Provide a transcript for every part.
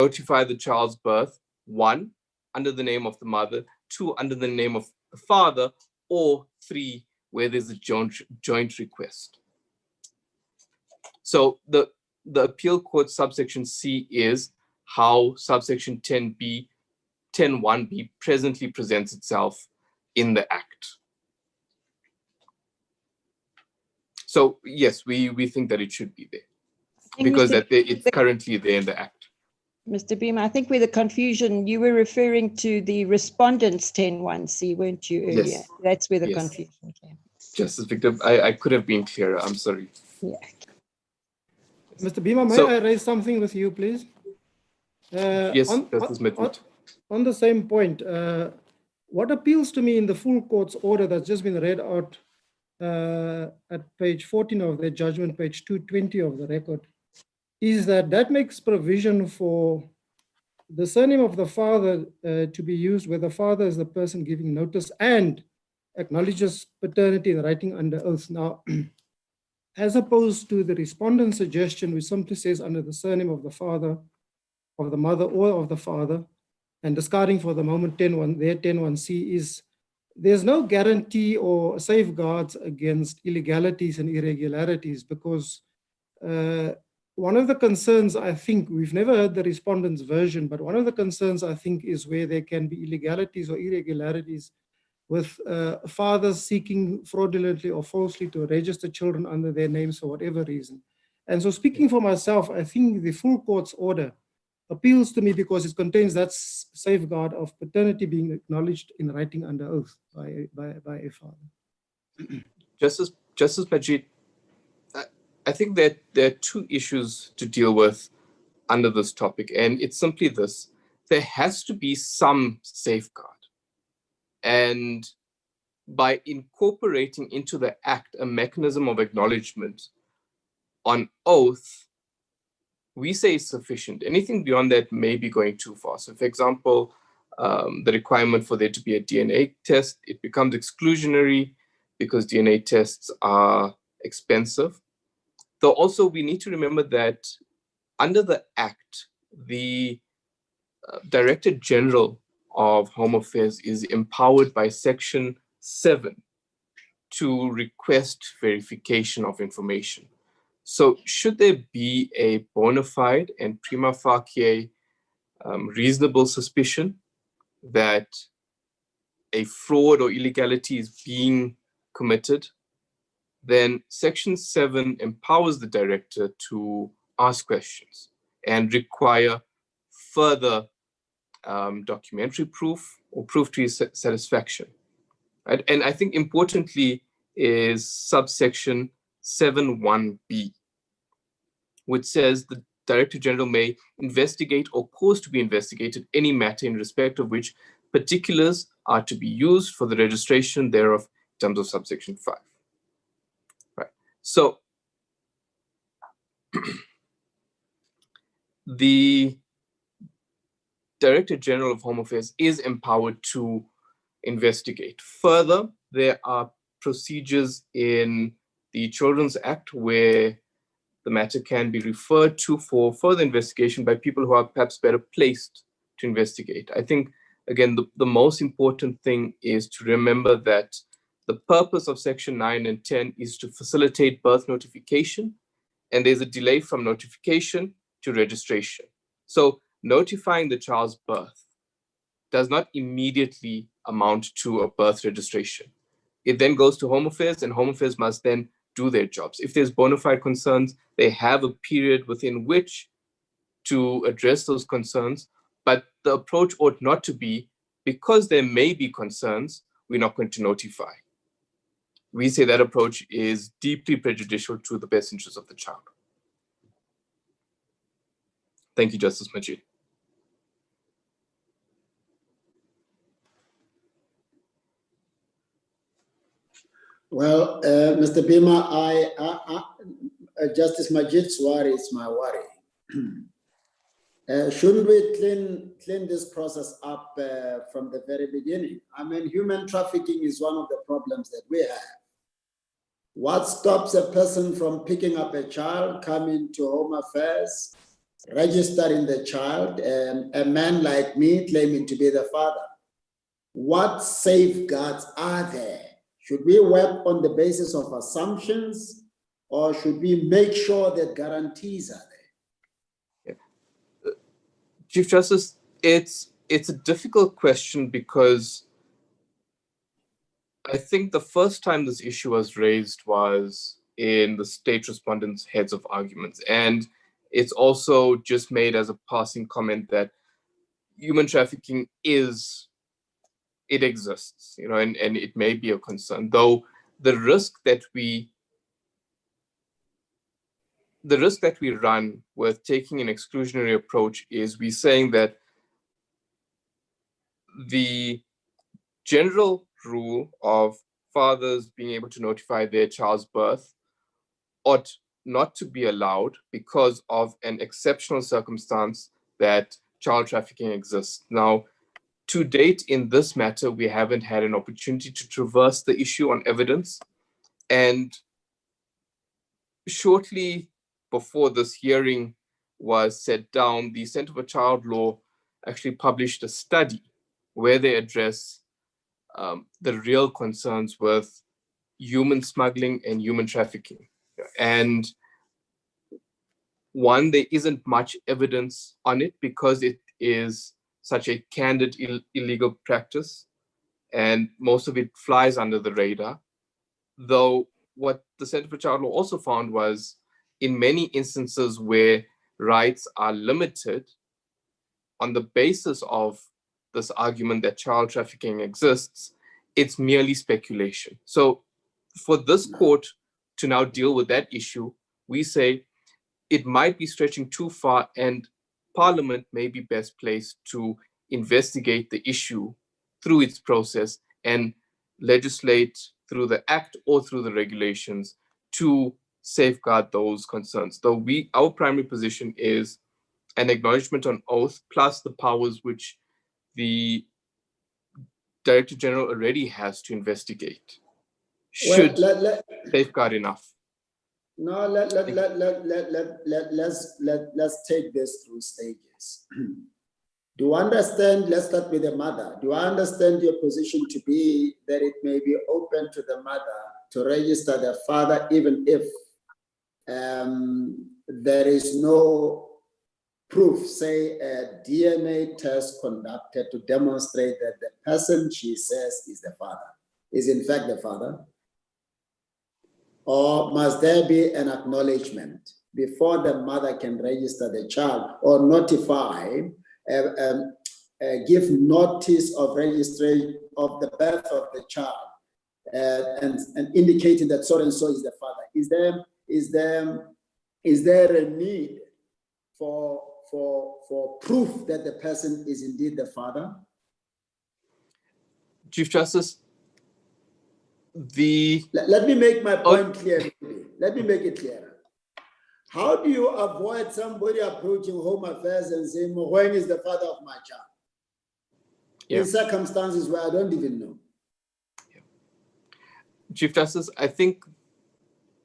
notify the child's birth, 1, under the name of the mother, 2, under the name of the father, or 3, where there's a joint request. So the appeal court subsection C is how subsection 10(1)(b) presently presents itself in the Act. So yes, we think that it should be there because it's currently there in the Act. Mr. Beamer, I think where the confusion, you were referring to the respondent's 10(1)(c), weren't you, earlier? Yes. That's where the confusion came. Justice Victor, I could have been clearer. I'm sorry. Yeah. Mr. Beamer, may I raise something with you, please? Yes, Justice Majid. On the same point, what appeals to me in the full court's order that's just been read out at page 14 of the judgment, page 220 of the record, is that makes provision for the surname of the father to be used where the father is the person giving notice and acknowledges paternity in writing under oath. Now, as opposed to the respondent's suggestion, which simply says under the surname of the father, of the mother, or of the father, and discarding for the moment 10(1)(c) is, there's no guarantee or safeguards against illegalities and irregularities, because one of the concerns, I think, we've never heard the respondent's version, but one of the concerns, I think, is where there can be illegalities or irregularities with fathers seeking fraudulently or falsely to register children under their names for whatever reason. And so speaking for myself, I think the full court's order appeals to me because it contains that safeguard of paternity being acknowledged in writing under oath by a father. Justice Majid, I think that there are two issues to deal with under this topic, and it's simply this: there has to be some safeguard. And by incorporating into the Act a mechanism of acknowledgement on oath, we say is sufficient. Anything beyond that may be going too far. So, for example, the requirement for there to be a DNA test, it becomes exclusionary because DNA tests are expensive. Though also we need to remember that under the Act, the Director General of Home Affairs is empowered by Section 7 to request verification of information. So should there be a bona fide and prima facie reasonable suspicion that a fraud or illegality is being committed, then Section 7 empowers the director to ask questions and require further documentary proof or proof to his satisfaction. Right? And I think importantly is subsection 7(1)(b), which says the Director General may investigate or cause to be investigated any matter in respect of which particulars are to be used for the registration thereof in terms of subsection 5. Right. So the Director General of Home Affairs is empowered to investigate. Further, there are procedures in the Children's Act where the matter can be referred to for further investigation by people who are perhaps better placed to investigate. I think, again, the most important thing is to remember that the purpose of Section 9 and 10 is to facilitate birth notification, and there's a delay from notification to registration. So notifying the child's birth does not immediately amount to a birth registration. It then goes to Home Affairs, and Home Affairs must then do their jobs. If there's bona fide concerns, they have a period within which to address those concerns, but the approach ought not to be, because there may be concerns, we're not going to notify. We say that approach is deeply prejudicial to the best interests of the child. Thank you, Justice Majid. Well, Mr. Beamer, Justice Majid's worry is my worry. Shouldn't we clean this process up from the very beginning? I mean, human trafficking is one of the problems that we have. What stops a person from picking up a child, coming to Home Affairs, registering the child, a man like me claiming to be the father. What safeguards are there? Should we work on the basis of assumptions, or should we make sure that guarantees are there? Yeah. Chief Justice, it's a difficult question because I think the first time this issue was raised was in the state respondents' heads of arguments. And it's also just made as a passing comment that human trafficking it exists, and it may be a concern, though the risk that we run with taking an exclusionary approach is we're saying that the general rule of fathers being able to notify their child's birth ought not to be allowed because of an exceptional circumstance that child trafficking exists. Now, to date in this matter, we haven't had an opportunity to traverse the issue on evidence. And shortly before this hearing was set down, the Center for Child Law actually published a study where they address the real concerns with human smuggling and human trafficking. And one, there isn't much evidence on it because it is such a candid illegal practice, and most of it flies under the radar. Though what the Center for Child Law also found was in many instances where rights are limited on the basis of this argument that child trafficking exists, it's merely speculation. So for this court to now deal with that issue, we say it might be stretching too far, and Parliament may be best placed to investigate the issue through its process and legislate through the act or through the regulations to safeguard those concerns. Though our primary position is an acknowledgement on oath plus the powers which the Director General already has to investigate should safeguard enough. No, let's take this through stages. Do I understand, let's start with the mother. Do I understand your position to be that it may be open to the mother to register the father even if there is no proof, say a DNA test conducted to demonstrate that the person she says is the father is in fact the father? Or must there be an acknowledgement before the mother can register the child or notify, give notice of registration of the birth of the child and indicating that so and so is the father? Is there a need for proof that the person is indeed the father? Chief Justice, let me make my point clear. Let me make it clearer. How do you avoid somebody approaching Home Affairs and saying, when is the father of my child? Yeah. In circumstances where I don't even know. Yeah. Chief Justice, I think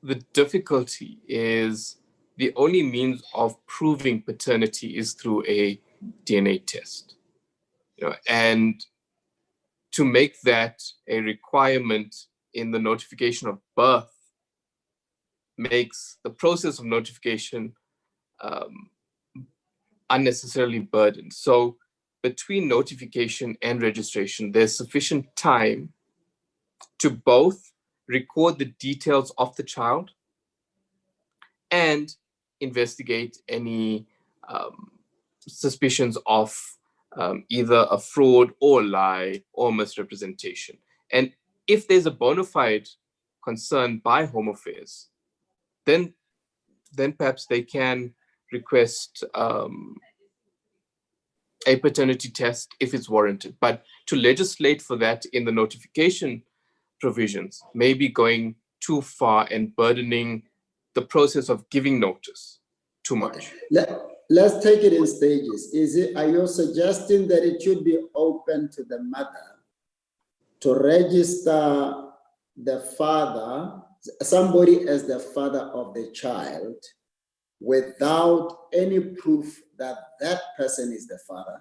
the difficulty is the only means of proving paternity is through a DNA test. And to make that a requirement in the notification of birth makes the process of notification unnecessarily burdened. So between notification and registration, there's sufficient time to both record the details of the child and investigate any suspicions of either a fraud or lie or misrepresentation. And if there's a bona fide concern by Home Affairs, then perhaps they can request a paternity test if it's warranted. But to legislate for that in the notification provisions may be going too far and burdening the process of giving notice too much. Let's take it in stages. Are you suggesting that it should be open to the mother to register the father, somebody as the father of the child, without any proof that that person is the father?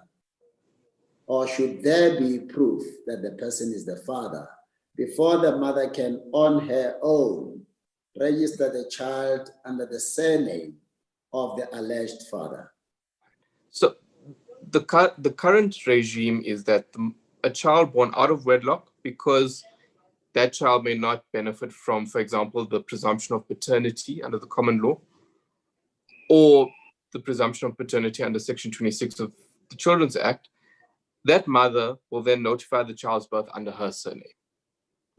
Or should there be proof that the person is the father before the mother can on her own register the child under the surname of the alleged father? So the current regime is that a child born out of wedlock, because that child may not benefit from, for example, the presumption of paternity under the common law, or the presumption of paternity under Section 26 of the Children's Act, that mother will then notify the child's birth under her surname.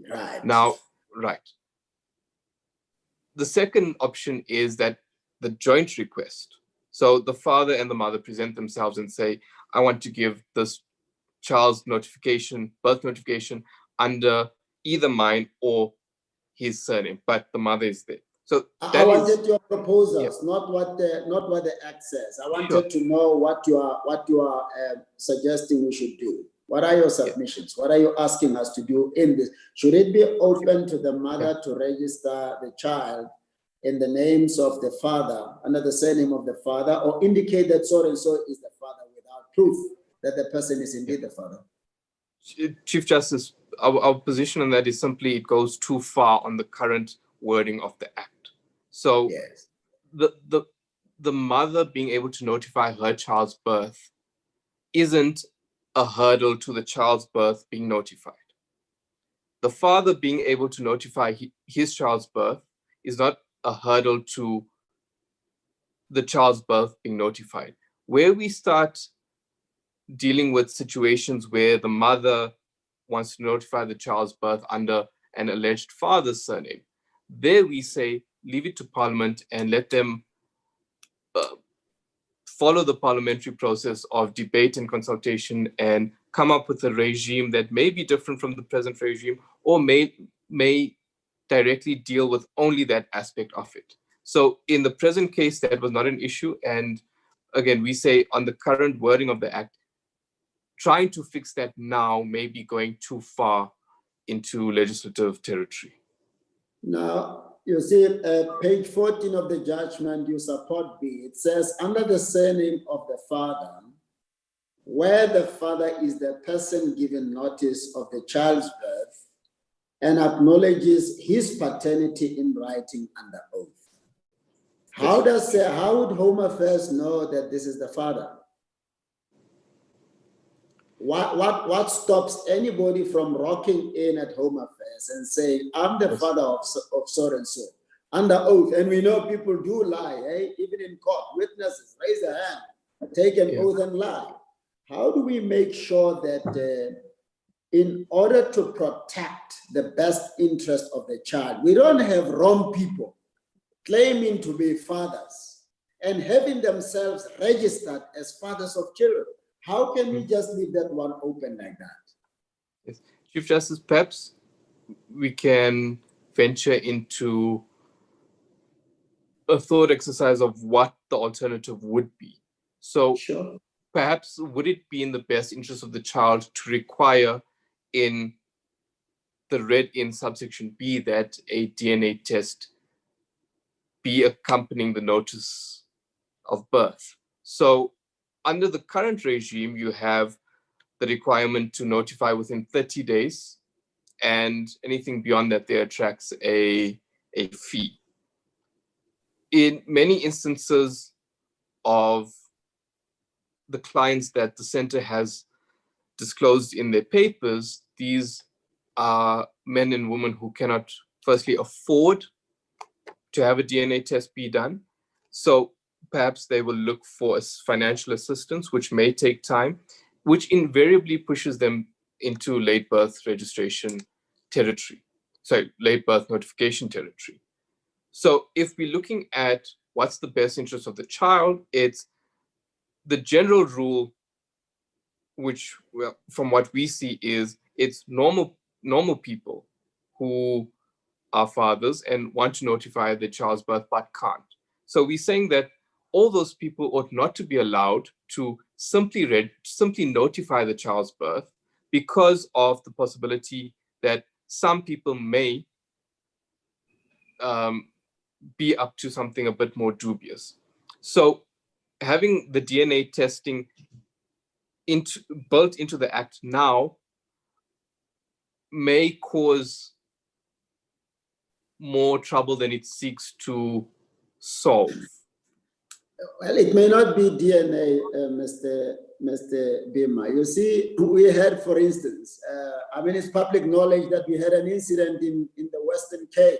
Right. Now, right. The second option is that the joint request. So the father and the mother present themselves and say, I want to give this child's notification, birth notification, under either mine or his surname, but the mother is there. So I wanted your proposals, not what the act says. I wanted to know what you are suggesting we should do. What are your submissions? What are you asking us to do in this? Should it be open to the mother to register the child in the names of the father, under the surname of the father, or indicate that so and so is the father without proof that the person is indeed the father? Chief Justice, our position on that is simply it goes too far on the current wording of the Act. So yes, the mother being able to notify her child's birth isn't a hurdle to the child's birth being notified. The father being able to notify his child's birth is not a hurdle to the child's birth being notified. Where we start dealing with situations where the mother wants to notify the child's birth under an alleged father's surname, there we say, leave it to Parliament and let them follow the parliamentary process of debate and consultation and come up with a regime that may be different from the present regime, or may directly deal with only that aspect of it. So in the present case, that was not an issue. And again, we say on the current wording of the Act, trying to fix that now may be going too far into legislative territory. Now, you see, page 14 of the judgment, you support B. It says, under the surname of the father, where the father is the person given notice of the child's birth and acknowledges his paternity in writing under oath. How would Home Affairs know that this is the father? What stops anybody from rocking in at Home Affairs and saying, I'm the father of so and so, under oath? And we know people do lie, eh? Even in court, witnesses raise their hand, take an oath and lie. How do we make sure that in order to protect the best interest of the child, we don't have wrong people claiming to be fathers and having themselves registered as fathers of children? How can we just leave that one open like that? Yes. Chief Justice, perhaps we can venture into a thought exercise of what the alternative would be. So perhaps would it be in the best interest of the child to require in the read in subsection B that a DNA test be accompanying the notice of birth? So under the current regime, you have the requirement to notify within 30 days, and anything beyond that, there attracts a fee. In many instances of the clients that the center has disclosed in their papers, these are men and women who cannot firstly afford to have a DNA test be done. So perhaps they will look for financial assistance, which may take time, which invariably pushes them into late birth registration territory. Sorry, late birth notification territory. So if we're looking at what's the best interest of the child, it's the general rule, which, well, from what we see, is it's normal people who are fathers and want to notify their child's birth but can't. So we're saying that all those people ought not to be allowed to simply notify the child's birth because of the possibility that some people may be up to something a bit more dubious. So having the DNA testing built into the act now may cause more trouble than it seeks to solve. Well, it may not be DNA, Mr. Bima. You see, we had, for instance, I mean, it's public knowledge that we had an incident in the Western Cape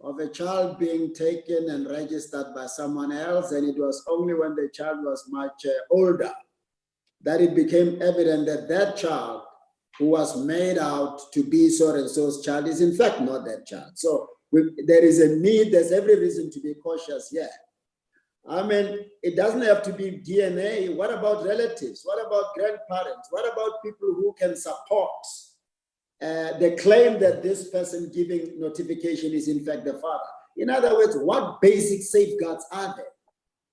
of a child being taken and registered by someone else, and it was only when the child was much older that it became evident that that child who was made out to be so-and-so's child is in fact not that child. So there is a need, there's every reason to be cautious here. I mean, it doesn't have to be DNA. What about relatives? What about grandparents? What about people who can support the claim that this person giving notification is in fact the father? In other words, what basic safeguards are there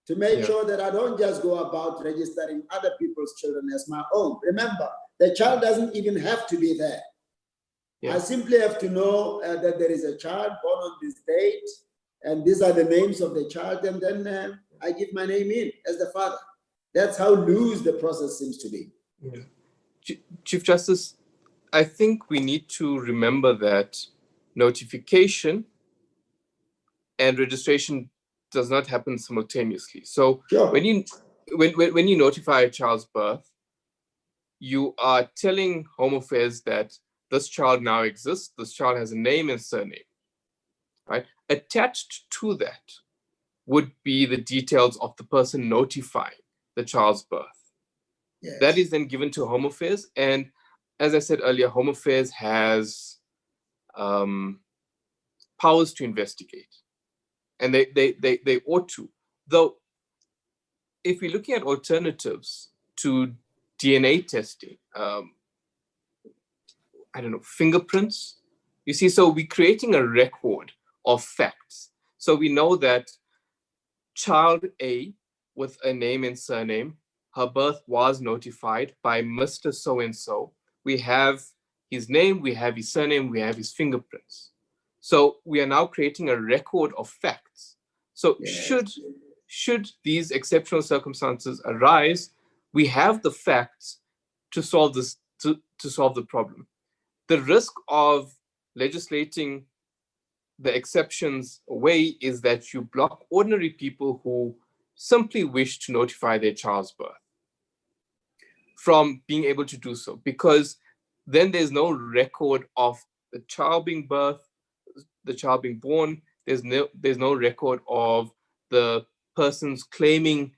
to make sure that I don't just go about registering other people's children as my own? Remember, the child doesn't even have to be there. I simply have to know that there is a child born on this date, and these are the names of the child, and then I give my name in as the father. That's how loose the process seems to be. Chief Justice, I think we need to remember that notification and registration does not happen simultaneously. So when you notify a child's birth, you are telling Home Affairs that this child now exists, this child has a name and surname, right? Attached to that would be the details of the person notifying the child's birth. Yes. That is then given to Home Affairs, and as I said earlier, Home Affairs has powers to investigate, and they ought to. Though, if we're looking at alternatives to DNA testing, I don't know, fingerprints. You see, so we're creating a record of facts. So we know that child A with a name and surname, her birth was notified by Mr. So-and-so. We have his name, we have his surname, we have his fingerprints. So we are now creating a record of facts. So should these exceptional circumstances arise, we have the facts to solve this, to solve the problem. The risk of legislating the exceptions away is that you block ordinary people who simply wish to notify their child's birth from being able to do so, because then there's no record of the child being born. There's no record of the persons claiming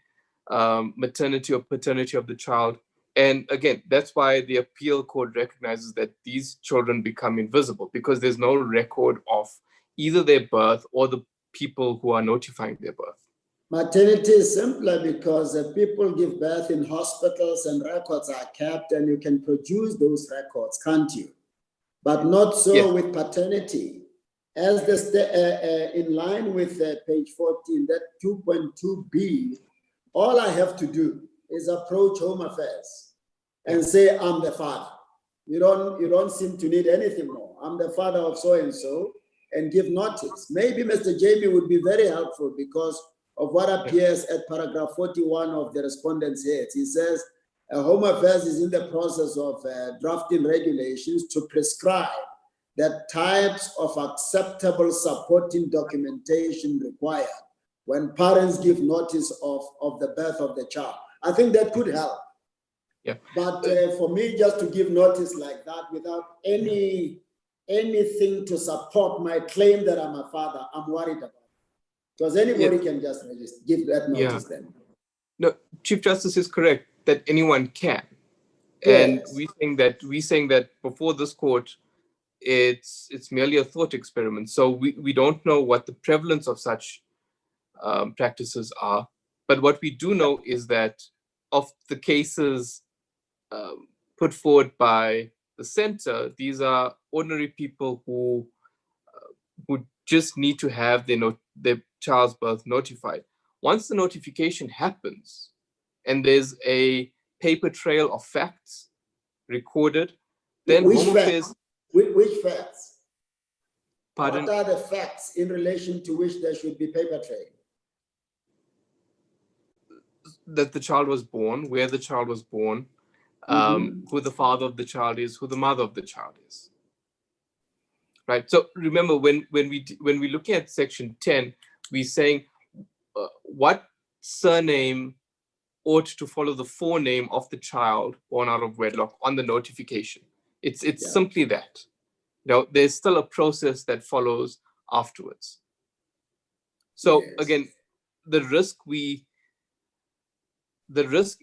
maternity or paternity of the child. And again, that's why the appeal court recognizes that these children become invisible, because there's no record of either their birth or the people who are notifying their birth. Maternity is simpler because people give birth in hospitals and records are kept, and you can produce those records, can't you? But not so with paternity. As in line with page 14, that 2.2b, all I have to do is approach Home Affairs and say, I'm the father. You don't seem to need anything more. I'm the father of so-and-so, and give notice. Maybe Mr. Jamie would be very helpful because of what appears at paragraph 41 of the respondent's head. He says, Home Affairs is in the process of drafting regulations to prescribe the types of acceptable supporting documentation required when parents give notice of the birth of the child. I think that could help. Yeah. But for me, just to give notice like that without anything to support my claim that I'm a father, I'm worried about it. Because anybody can just give that notice then. No, Chief Justice is correct that anyone can. And we saying that before this court, it's merely a thought experiment. So we don't know what the prevalence of such practices are. But what we do know is that of the cases put forward by the center, these are ordinary people who just need to have their child's birth notified. Once the notification happens and there's a paper trail of facts recorded, then Home Affairs... Which facts? Pardon? What are the facts in relation to which there should be paper trail? that the child was born, where the child was born, who the father of the child is, who the mother of the child is. Right. So remember, when we look at section 10, we're saying what surname ought to follow the forename of the child born out of wedlock on the notification. It's simply that. There's still a process that follows afterwards. So again, the risk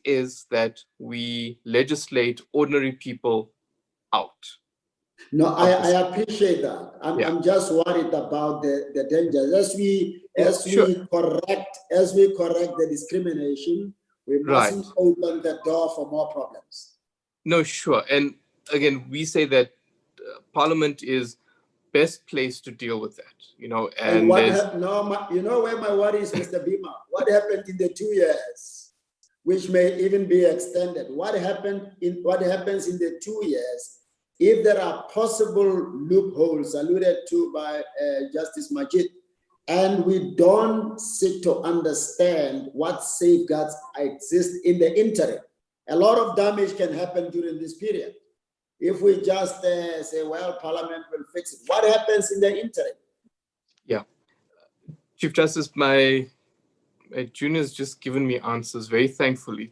is that we legislate ordinary people out. No, I appreciate that. I'm just worried about the dangers. As we correct the discrimination, we mustn't open the door for more problems. No, sure. And again, we say that Parliament is best placed to deal with that. And what you know where my worry is, Mr. Bima? What happened in the 2 years, which may even be extended? What happens in the 2 years? If there are possible loopholes alluded to by Justice Majid, and we don't seek to understand what safeguards exist in the interim, a lot of damage can happen during this period. If we just say, well, Parliament will fix it, what happens in the interim? Yeah. Chief Justice, my junior's just given me answers very thankfully.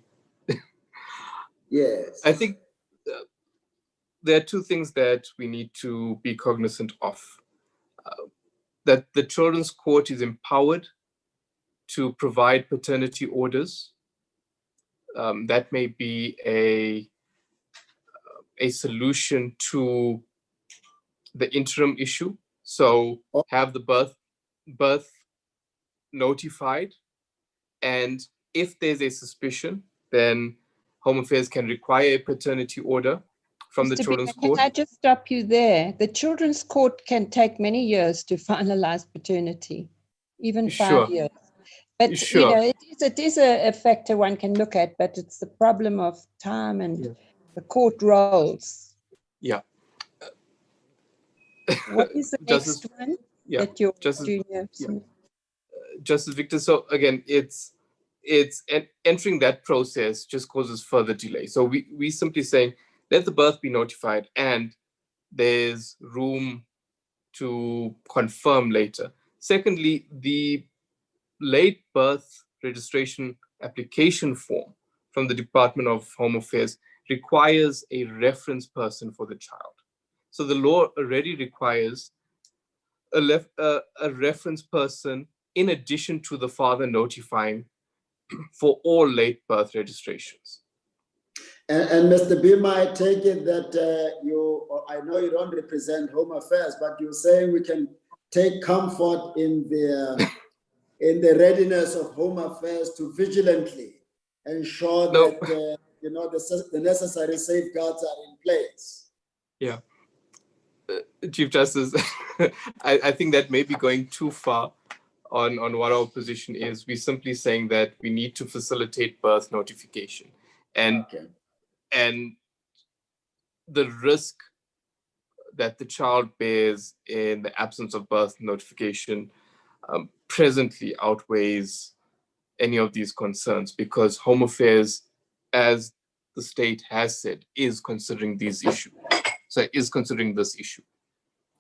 Yes. I think there are two things that we need to be cognizant of. That the Children's Court is empowered to provide paternity orders. That may be a solution to the interim issue. So have the birth notified, and if there's a suspicion, then Home Affairs can require a paternity order from the Children's Court. Can I just stop you there? The Children's Court can take many years to finalize paternity, even 5 years. But it is a factor one can look at, but it's the problem of time and the court roles. Yeah. What is the next one that your junior? Justice Victor, so again, it's entering that process just causes further delay. So we simply saying, let the birth be notified, and there's room to confirm later. Secondly, the late birth registration application form from the Department of Home Affairs requires a reference person for the child. So the law already requires a reference person in addition to the father notifying for all late birth registrations. And Mr. Bima, I take it that I know you don't represent Home Affairs, but you're saying we can take comfort in the readiness of Home Affairs to vigilantly ensure that the necessary safeguards are in place. Yeah. Chief Justice, I think that may be going too far on what our position is. We're simply saying that we need to facilitate birth notification. And the risk that the child bears in the absence of birth notification presently outweighs any of these concerns, because Home Affairs, as the state has said, is considering these issues. So is considering this issue,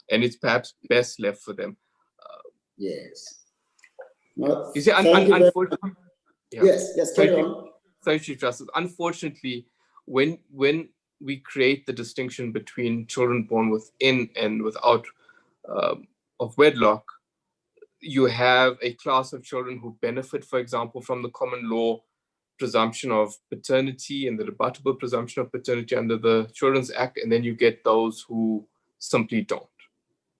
and it's perhaps best left for them. Yes. Well, you see, unfortunately, yes, carry on. Sorry, Chief Justice. Unfortunately, when we create the distinction between children born within and without of wedlock, you have a class of children who benefit, for example, from the common law presumption of paternity and the rebuttable presumption of paternity under the Children's Act, and then you get those who simply don't.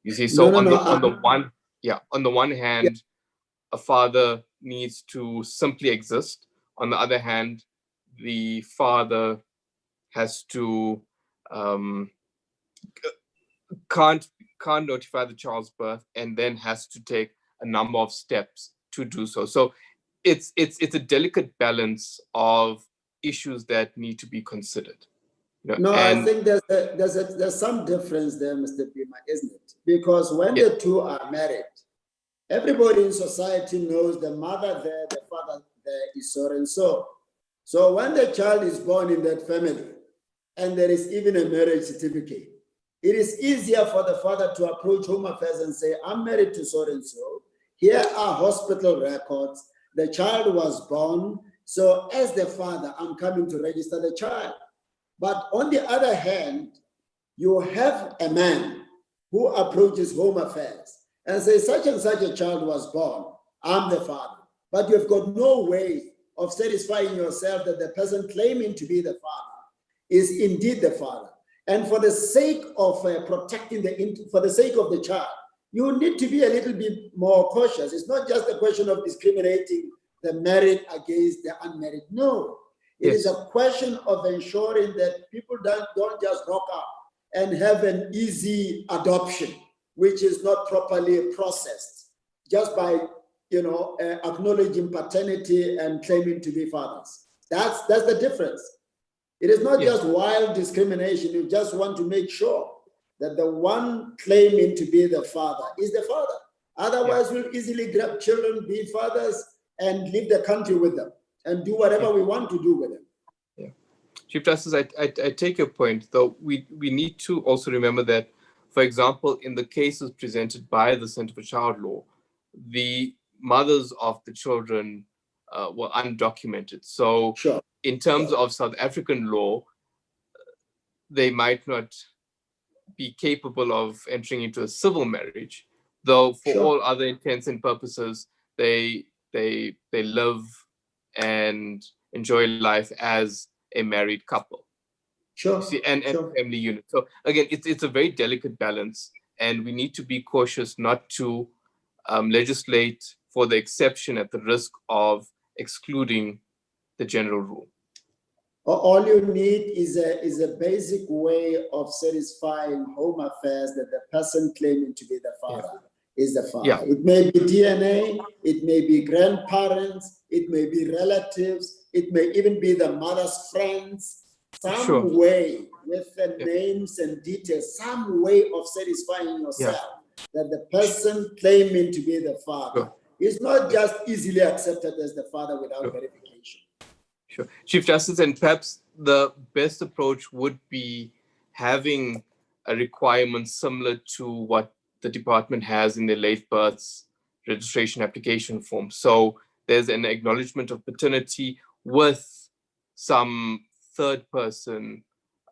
You see, so on the one hand, a father needs to simply exist. On the other hand, the father has to can't notify the child's birth, and then has to take a number of steps to do so. So it's a delicate balance of issues that need to be considered. I think there's some difference there, Mr. Bima, isn't it? Because when the two are married, everybody in society knows the mother there, the father there is so and so. So when the child is born in that family, and there is even a marriage certificate, it is easier for the father to approach Home Affairs and say, I'm married to so-and-so. Here are hospital records. The child was born. So as the father, I'm coming to register the child. But on the other hand, you have a man who approaches Home Affairs and says, such and such a child was born. I'm the father. But you've got no way of satisfying yourself that the person claiming to be the father is indeed the father. And for the sake of protecting for the sake of the child, you need to be a little bit more cautious. It's not just a question of discriminating the married against the unmarried. No, it is a question of ensuring that people don't just rock up and have an easy adoption, which is not properly processed, just by acknowledging paternity and claiming to be fathers. That's the difference. It is not just wild discrimination. You just want to make sure that the one claiming to be the father is the father. Otherwise, we'll easily grab children, be fathers, and leave the country with them and do whatever we want to do with them. Yeah. Chief Justice, I take your point, though we need to also remember that, for example, in the cases presented by the Center for Child Law, the mothers of the children were undocumented. So in terms of South African law, they might not be capable of entering into a civil marriage, though for all other intents and purposes, they live and enjoy life as a married couple. And family unit. So again, it's a very delicate balance, and we need to be cautious not to legislate for the exception at the risk of excluding the general rule. All you need is a basic way of satisfying Home Affairs that the person claiming to be the father is the father. It may be DNA, it may be grandparents, it may be relatives, it may even be the mother's friends. Some way with the names and details, some way of satisfying yourself that the person claiming to be the father is not just easily accepted as the father without verification. Sure. Chief Justice, and perhaps the best approach would be having a requirement similar to what the department has in the late births registration application form. So there's an acknowledgement of paternity with some third person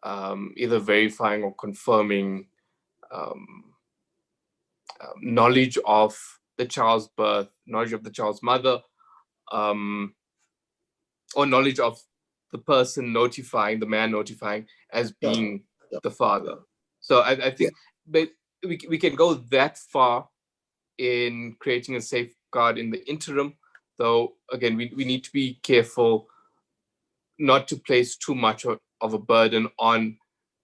either verifying or confirming knowledge of the child's birth, knowledge of the child's mother, or knowledge of the person notifying, the man notifying as being the father. So I think but we can go that far in creating a safeguard in the interim, though, again, we need to be careful not to place too much of a burden on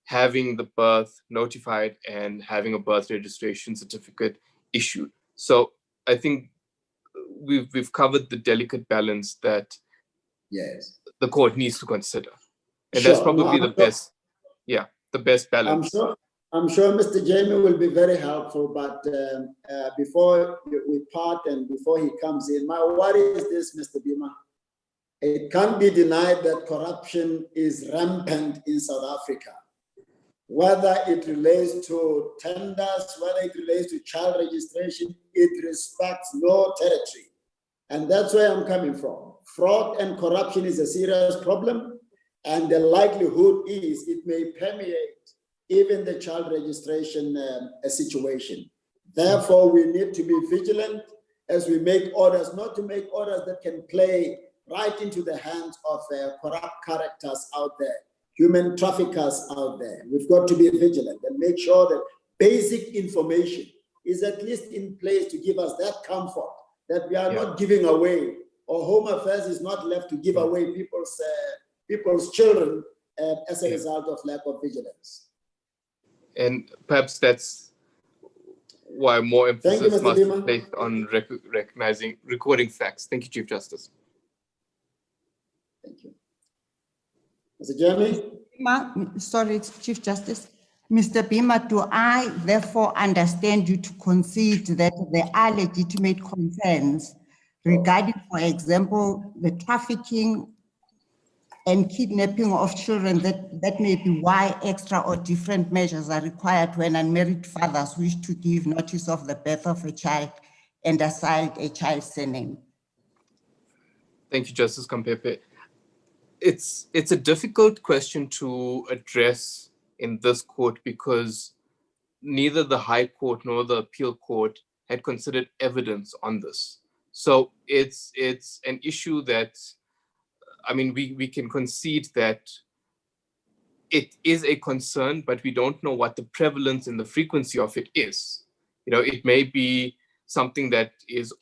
having the birth notified and having a birth registration certificate issued. So I think we've covered the delicate balance that the court needs to consider, and that's probably the best balance. I'm sure Mr. Jamie will be very helpful, but before we part and before he comes in, my worry is this, Mr. Bima. It can't be denied that corruption is rampant in South Africa. Whether it relates to tenders, whether it relates to child registration, it respects no territory. And that's where I'm coming from. Fraud and corruption is a serious problem, and the likelihood is it may permeate even the child registration situation. Therefore, we need to be vigilant as we make orders, not to make orders that can play right into the hands of corrupt characters out there, human traffickers out there. We've got to be vigilant and make sure that basic information is at least in place to give us that comfort that we are not giving away, or Home Affairs is not left to give away people's children as a result of lack of vigilance. And perhaps that's why more emphasis must be placed on recording facts. Thank you, Chief Justice. Thank you. Mr. Jeremy? Sorry, Chief Justice. Mr. Bima, do I therefore understand you to concede that there are legitimate concerns regarding, for example, the trafficking and kidnapping of children, that may be why extra or different measures are required when unmarried fathers wish to give notice of the birth of a child and assign a child's surname. Thank you, Justice Kampepe. It's a difficult question to address in this court because neither the High Court nor the Appeal Court had considered evidence on this. So it's an issue that, I mean, we can concede that it is a concern, but we don't know what the prevalence and the frequency of it is. You know, it may be something that is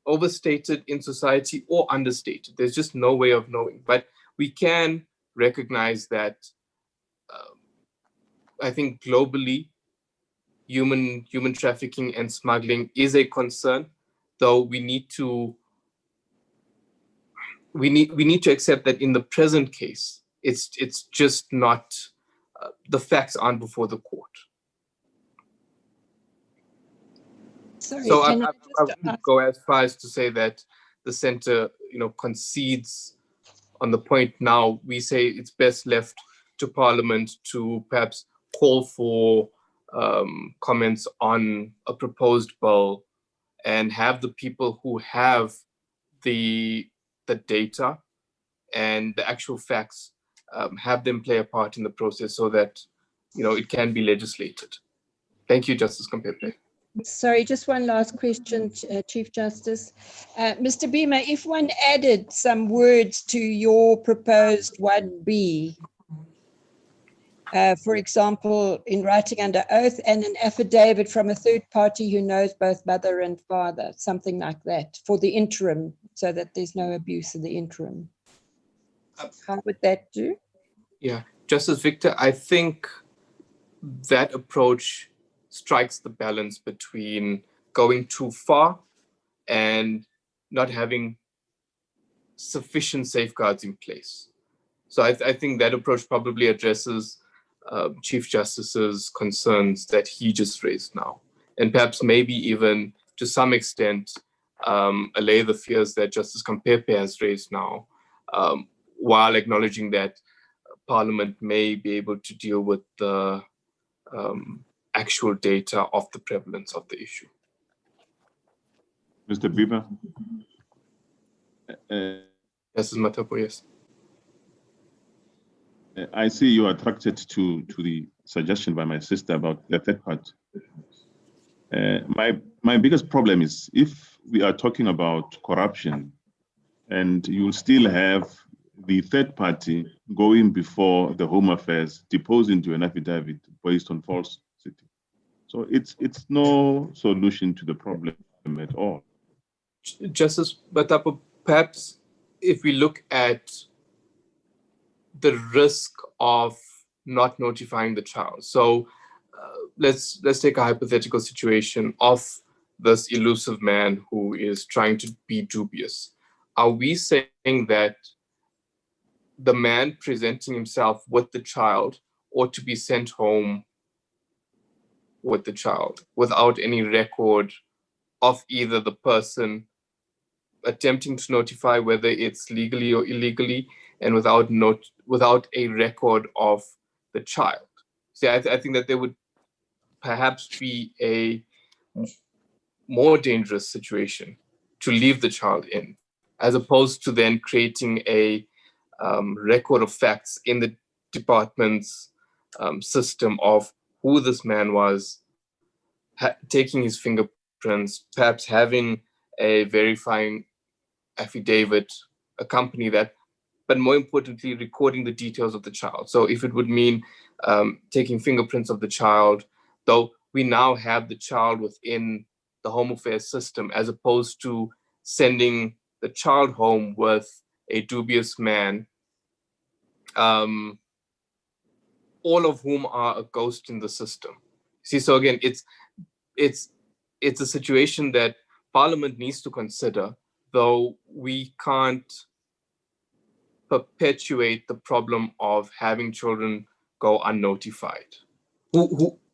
overstated in society or understated. There's just no way of knowing. But we can recognize that I think globally, human trafficking and smuggling is a concern, though we need to accept that in the present case, it's just not, the facts aren't before the court. Sorry, so I I wouldn't go as far as to say that the center, concedes on the point now. We say it's best left to Parliament to perhaps call for comments on a proposed bill and have the people who have the data and the actual facts, have them play a part in the process so that, it can be legislated. Thank you, Justice Kampepe. Sorry, just one last question, Chief Justice. Mr. Beamer, if one added some words to your proposed 1B, for example, in writing under oath and an affidavit from a third party who knows both mother and father, something like that, for the interim, so that there's no abuse in the interim. How would that do? Yeah, Justice Victor, I think that approach strikes the balance between going too far and not having sufficient safeguards in place. So I think that approach probably addresses Chief Justice's concerns that he just raised now, and perhaps maybe even to some extent allay the fears that Justice Kampepe has raised now, while acknowledging that Parliament may be able to deal with the actual data of the prevalence of the issue. Mr. Bieber? Justice Matapo, yes. I see you are attracted to the suggestion by my sister about the third part. My biggest problem is if we are talking about corruption and you'll still have the third party going before the Home Affairs, deposing to an affidavit based on falsity. So it's no solution to the problem at all. Justice Matapo, perhaps if we look at the risk of not notifying the child. So let's take a hypothetical situation of this elusive man who is trying to be dubious. Are we saying that the man presenting himself with the child ought to be sent home with the child without any record of either the person attempting to notify, whether it's legally or illegally, and without a record of the child? See, I think that there would perhaps be a more dangerous situation to leave the child in, as opposed to then creating a record of facts in the department's system of who this man was, taking his fingerprints, perhaps having a verifying affidavit accompany that, but more importantly, recording the details of the child. So if it would mean taking fingerprints of the child, though we now have the child within the Home Affairs system, as opposed to sending the child home with a dubious man, all of whom are a ghost in the system. See, so again, it's a situation that Parliament needs to consider, though we can't perpetuate the problem of having children go unnotified, who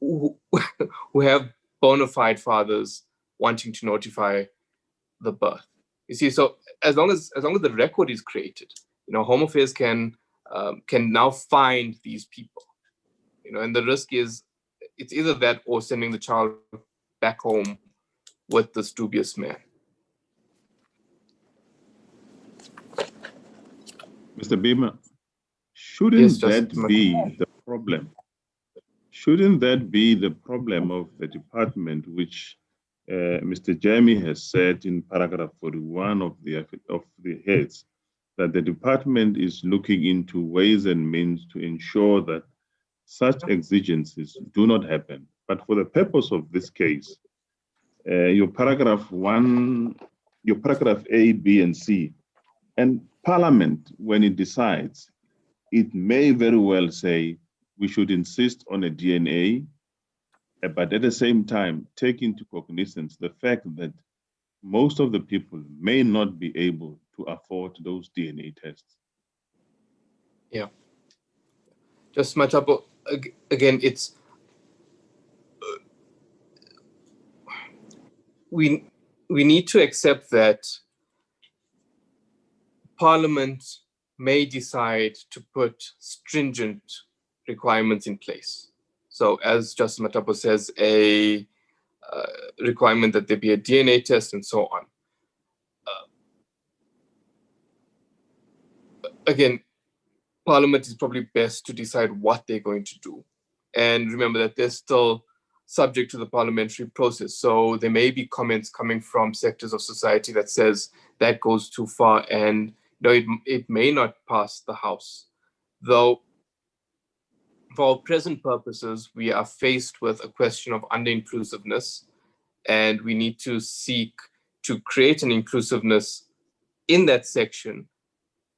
have bona fide fathers wanting to notify the birth. You see, so as long as the record is created, Home Affairs can now find these people, and the risk is it's either that or sending the child back home with this dubious man. Mr. Beamer, shouldn't that Justice be the problem? Shouldn't that be the problem of the department, which Mr. Jamie has said in paragraph 41 of the heads, that the department is looking into ways and means to ensure that such exigencies do not happen. But for the purpose of this case, your paragraph A, B, and C, and Parliament, when it decides, it may very well say we should insist on a DNA, but at the same time, take into cognizance the fact that most of the people may not be able to afford those DNA tests. Yeah. Just Matapo, again, it's we need to accept that Parliament may decide to put stringent requirements in place. So as Justice Matapo says, a requirement that there be a DNA test and so on. Again, Parliament is probably best to decide what they're going to do. And remember that they're still subject to the parliamentary process. So there may be comments coming from sectors of society that says that goes too far and it may not pass the House. Though for our present purposes, we are faced with a question of under-inclusiveness, and we need to seek to create an inclusiveness in that section.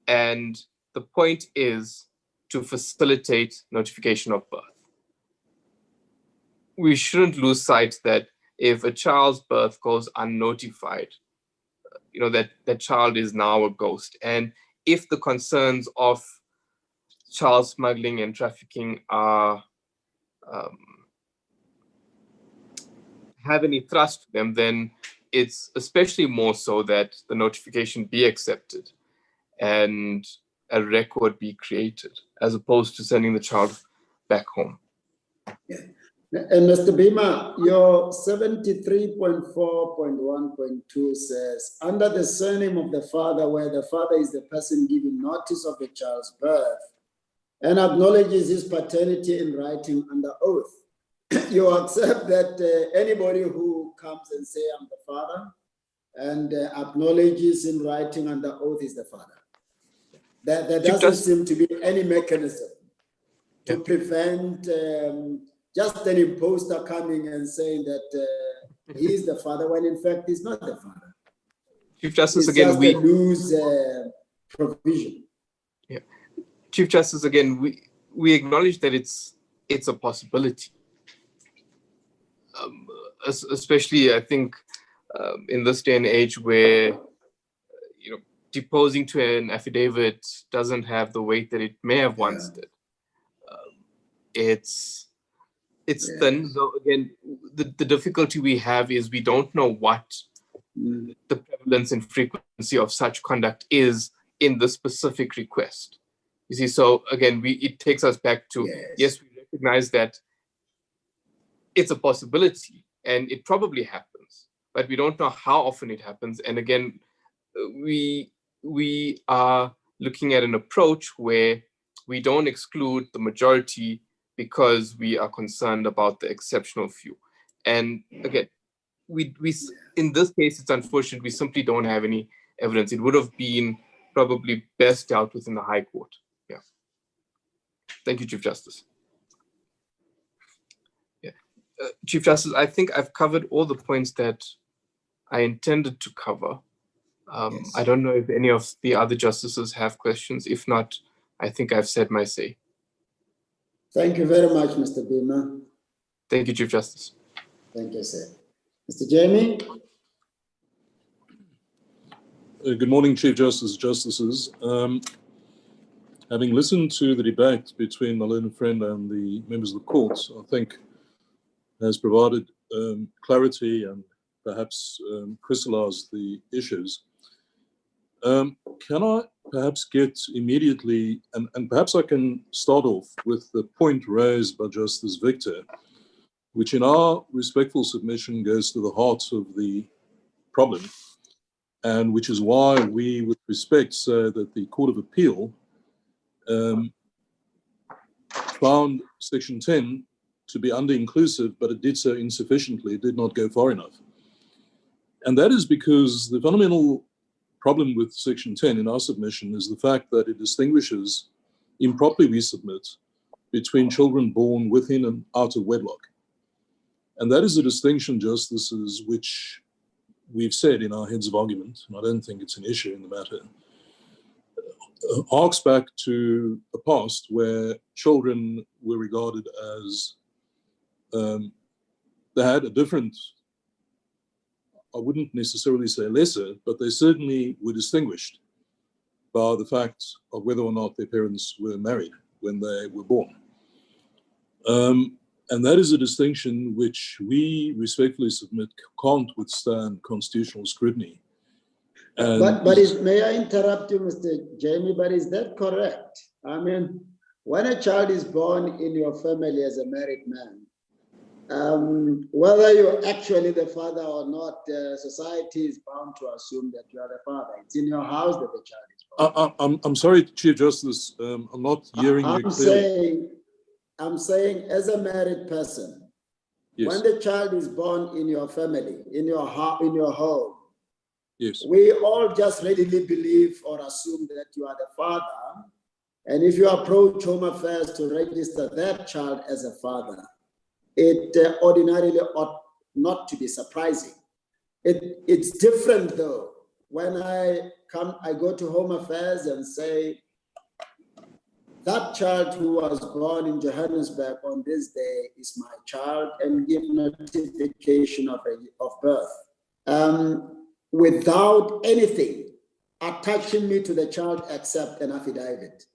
And the point is to facilitate notification of birth. We shouldn't lose sight that if a child's birth goes unnotified, that child is now a ghost. And if the concerns of child smuggling and trafficking are have any thrust to them, then it's especially more so that the notification be accepted and a record be created, as opposed to sending the child back home. Yeah. And Mr. Bima, your 73.4.1.2 says, under the surname of the father, where the father is the person giving notice of the child's birth and acknowledges his paternity in writing under oath, you accept that anybody who comes and say, I'm the father, and acknowledges in writing under oath is the father. There doesn't seem to be any mechanism to prevent just an imposter coming and saying that he is the father, when in fact he's not the father. Chief Justice, it's again, just a loose provision. Yeah. Chief Justice, again, we acknowledge that it's a possibility. Especially, I think, in this day and age where, deposing to an affidavit doesn't have the weight that it may have once did. It's thin, though. Again, the difficulty we have is we don't know what the prevalence and frequency of such conduct is in the specific request. You see, so again, it takes us back to, yes, we recognize that it's a possibility and it probably happens, but we don't know how often it happens. And again, we are looking at an approach where we don't exclude the majority because we are concerned about the exceptional few. And again, we in this case, it's unfortunate we simply don't have any evidence. It would have been probably best dealt with in the High Court. Yeah. Thank you, Chief Justice. Yeah. Chief Justice, I think I've covered all the points that I intended to cover. I don't know if any of the other justices have questions. If not, I think I've said my say. Thank you very much, Mr. Bima. Thank you, Chief Justice. Thank you, sir. Mr. Jamie? Good morning, Chief Justice, Justices. Having listened to the debate between my learned friend and the members of the courts, I think has provided clarity and perhaps crystallized the issues. Can I perhaps get immediately, and perhaps I can start off with the point raised by Justice Victor, which in our respectful submission goes to the heart of the problem, and which is why we, with respect, say that the Court of Appeal found Section 10 to be under-inclusive, but it did so insufficiently. It did not go far enough. And that is because the fundamental problem with Section 10 in our submission is the fact that it distinguishes, improperly we submit, between children born within and out of wedlock. And that is a distinction, Justices, which we've said in our heads of argument, and I don't think it's an issue in the matter, harks back to a past where children were regarded as, they had a different, I wouldn't necessarily say lesser, but they certainly were distinguished by the fact of whether or not their parents were married when they were born. And that is a distinction which we respectfully submit can't withstand constitutional scrutiny. But may I interrupt you, Mr. Jamie, but is that correct? I mean, when a child is born in your family as a married man, whether you're actually the father or not, society is bound to assume that you are the father. It's in your house that the child is born. I'm sorry, Chief Justice, I'm not hearing you clearly. I'm saying, as a married person, yes, when the child is born in your family, in your home, yes, we all just readily believe or assume that you are the father. And if you approach Home Affairs to register that child as a father, it ordinarily ought not to be surprising. It's different though. When I go to Home Affairs and say, that child who was born in Johannesburg on this day is my child, and give notification of birth, without anything attaching me to the child except an affidavit.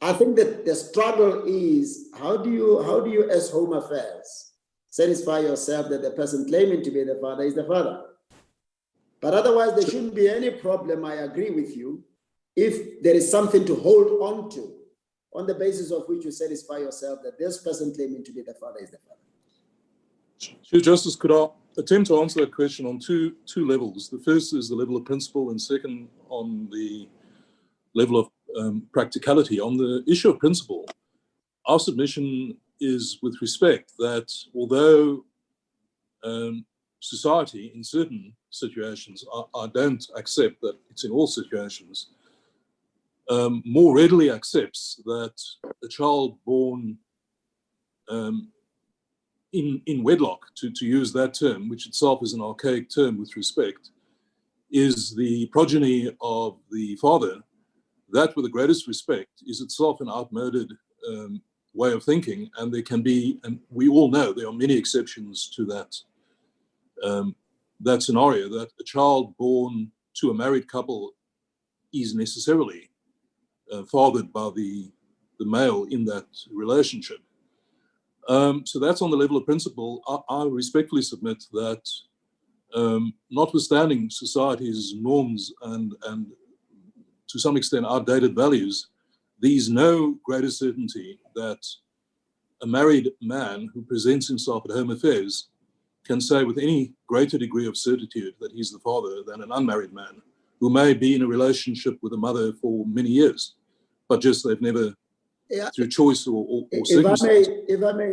I think that the struggle is, how do you as Home Affairs satisfy yourself that the person claiming to be the father is the father? But otherwise, there shouldn't be any problem, I agree with you, if there is something to hold on to, on the basis of which you satisfy yourself that this person claiming to be the father is the father. Chief Justice, could I attempt to answer that question on two levels? The first is the level of principle, and second on the level of practicality. On the issue of principle, our submission is with respect that although society in certain situations, I don't accept that it's in all situations, more readily accepts that a child born in wedlock, to use that term, which itself is an archaic term with respect, is the progeny of the father. That, with the greatest respect, is itself an outmoded way of thinking, and there can be, and we all know there are many exceptions to that that scenario, that a child born to a married couple is necessarily fathered by the male in that relationship. So that's on the level of principle. I respectfully submit that notwithstanding society's norms and to some extent outdated values, there is no greater certainty that a married man who presents himself at Home Affairs can say with any greater degree of certitude that he's the father than an unmarried man who may be in a relationship with a mother for many years, but just they've never, through choice or circumstance,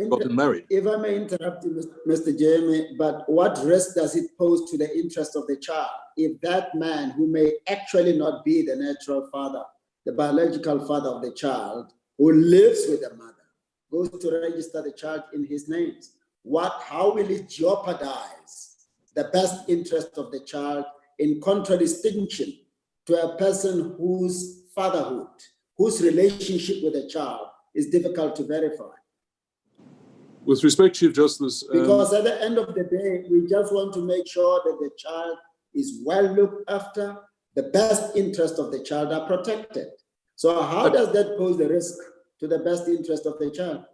gotten married. If I may interrupt you, Mr. Jamie, but what risk does it pose to the interest of the child if that man, who may actually not be the natural father, the biological father of the child, who lives with the mother, goes to register the child in his name? How will it jeopardize the best interest of the child in contradistinction to a person whose fatherhood, whose relationship with the child is difficult to verify? With respect, Chief Justice, because at the end of the day, we just want to make sure that the child is well looked after, the best interest of the child are protected. So how does that pose the risk to the best interest of the child?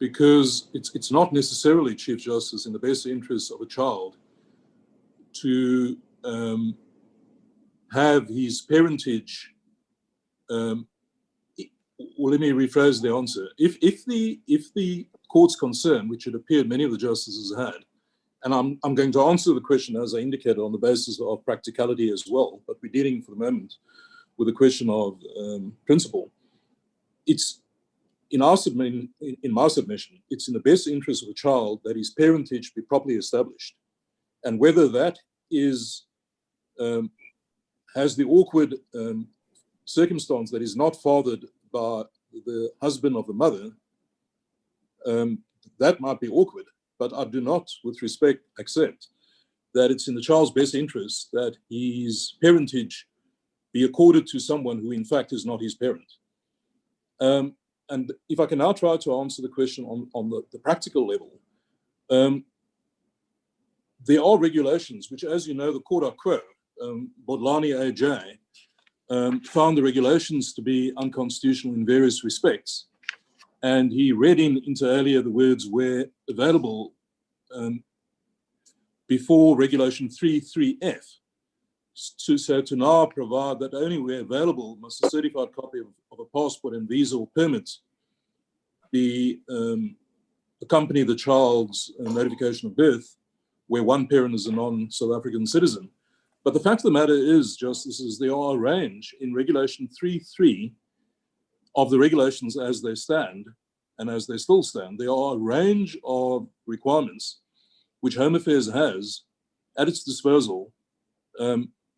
Because it's not necessarily, Chief Justice, in the best interest of a child to have his parentage, well, let me rephrase the answer. If the court's concern, which it appeared many of the justices had, and I'm going to answer the question as I indicated on the basis of practicality as well, but we're dealing for the moment with the question of principle. It's in my submission, it's in the best interest of the child that his parentage be properly established, and whether that is has the awkward circumstance that is not fathered by the husband of the mother, that might be awkward. But I do not, with respect, accept that it's in the child's best interest that his parentage be accorded to someone who in fact is not his parent. And if I can now try to answer the question on the practical level, there are regulations, which, as you know, the Court Quo, Bodlani AJ, found the regulations to be unconstitutional in various respects. And he read inter alia the words where available before Regulation 3.3F. So to now provide that only where available must a certified copy of a passport and visa or permit be accompany the child's notification of birth, where one parent is a non-South African citizen. But the fact of the matter is, Justices, there are a range in Regulation 3.3 of the regulations as they stand, and as they still stand, there are a range of requirements which Home Affairs has at its disposal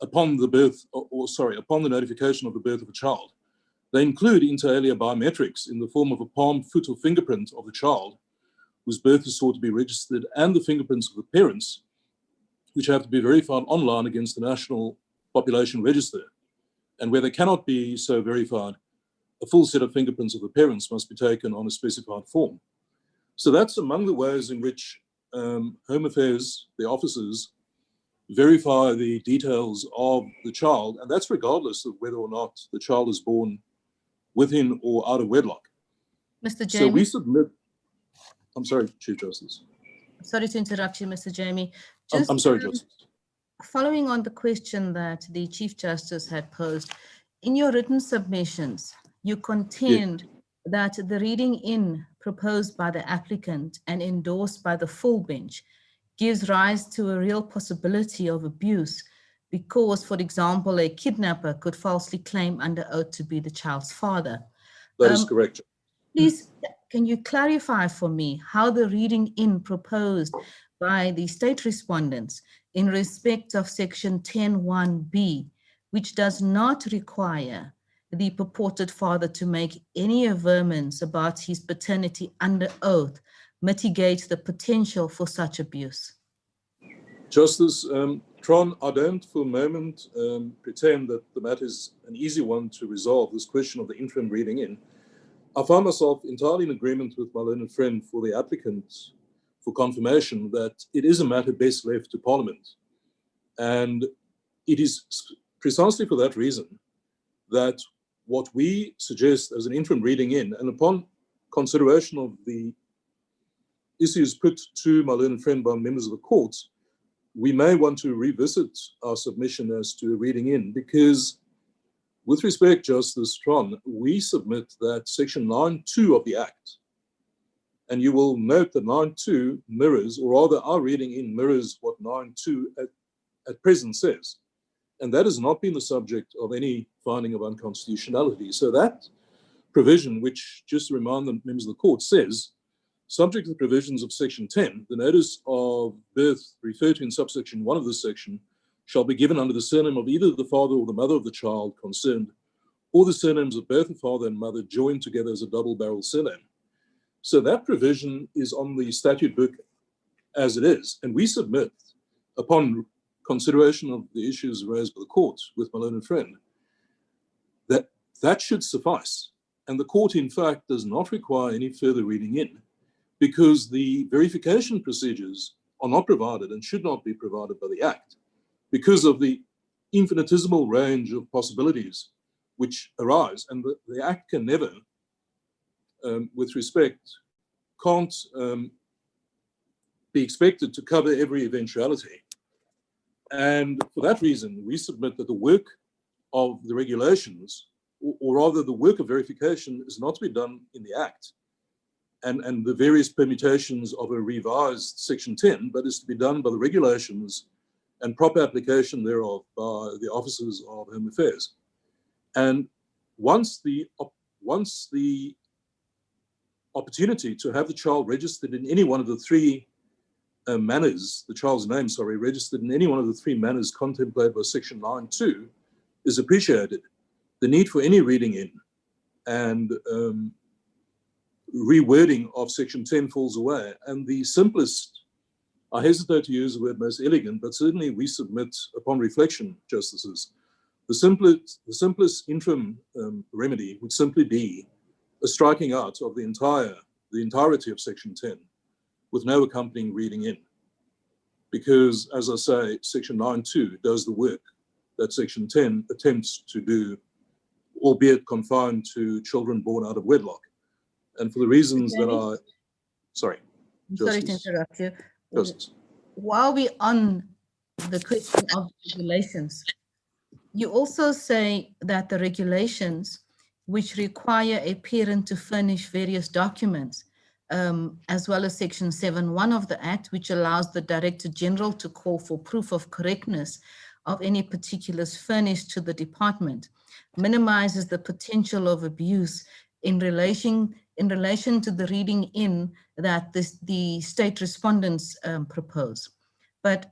upon the birth, upon the notification of the birth of a child. They include inter alia biometrics in the form of a palm, foot, or fingerprint of the child whose birth is sought to be registered, and the fingerprints of the parents, which have to be verified online against the National Population Register. And where they cannot be so verified, a full set of fingerprints of the parents must be taken on a specified form. So that's among the ways in which Home Affairs, the officers, verify the details of the child, and that's regardless of whether or not the child is born within or out of wedlock. Mr. Jamie. So we submit, I'm sorry, Chief Justice. Sorry to interrupt you, Mr. Jamie. I'm sorry, Justice. Following on the question that the Chief Justice had posed, in your written submissions, you contend that the reading in proposed by the applicant and endorsed by the full bench gives rise to a real possibility of abuse because, for example, a kidnapper could falsely claim under oath to be the child's father. That is correct. Please, can you clarify for me how the reading in proposed by the state respondents in respect of Section 10(1)(b), which does not require the purported father to make any averments about his paternity under oath, mitigates the potential for such abuse? Justice Tron, I don't for a moment pretend that the matter is an easy one to resolve, this question of the interim reading in. I find myself entirely in agreement with my learned friend for the applicant for confirmation that it is a matter best left to Parliament. And it is precisely for that reason that what we suggest as an interim reading in, and upon consideration of the issues put to my learned friend by members of the court, we may want to revisit our submission as to reading in, because with respect, Justice Tron, we submit that Section 9(2) of the Act, and you will note that 9(2) mirrors, or rather our reading in mirrors what 9(2) at present says. And that has not been the subject of any finding of unconstitutionality. So that provision, which, just to remind the members of the court, says, subject to the provisions of Section 10, the notice of birth referred to in subsection 1 of this section shall be given under the surname of either the father or the mother of the child concerned, or the surnames of both the father and mother joined together as a double-barrel surname. So that provision is on the statute book as it is, and we submit, upon consideration of the issues raised by the court with my learned friend, that that should suffice. And the court, in fact, does not require any further reading in, because the verification procedures are not provided and should not be provided by the Act, because of the infinitesimal range of possibilities which arise. And the Act can never, with respect, can't be expected to cover every eventuality. And for that reason, we submit that the work of the regulations, or rather the work of verification, is not to be done in the Act and the various permutations of a revised Section 10, but is to be done by the regulations and proper application thereof by the officers of Home Affairs. And once the opportunity to have the child registered in any one of the three manners, the child's name, sorry, registered in any one of the three manners contemplated by Section 9.2 is appreciated, the need for any reading in and rewording of Section 10 falls away. And the simplest, I hesitate to use the word most elegant, but certainly we submit upon reflection, Justices, the simplest interim remedy would simply be a striking out of the entirety of Section 10 with no accompanying reading in. Because, as I say, Section 9.2 does the work that Section 10 attempts to do, albeit confined to children born out of wedlock. And for the reasons that I, sorry. I'm sorry to interrupt you. Justice. While we're on the question of regulations, you also say that the regulations which require a parent to furnish various documents, as well as Section 7.1 of the Act, which allows the Director General to call for proof of correctness of any particulars furnished to the department, minimizes the potential of abuse in relation to the reading in that the state respondents propose. But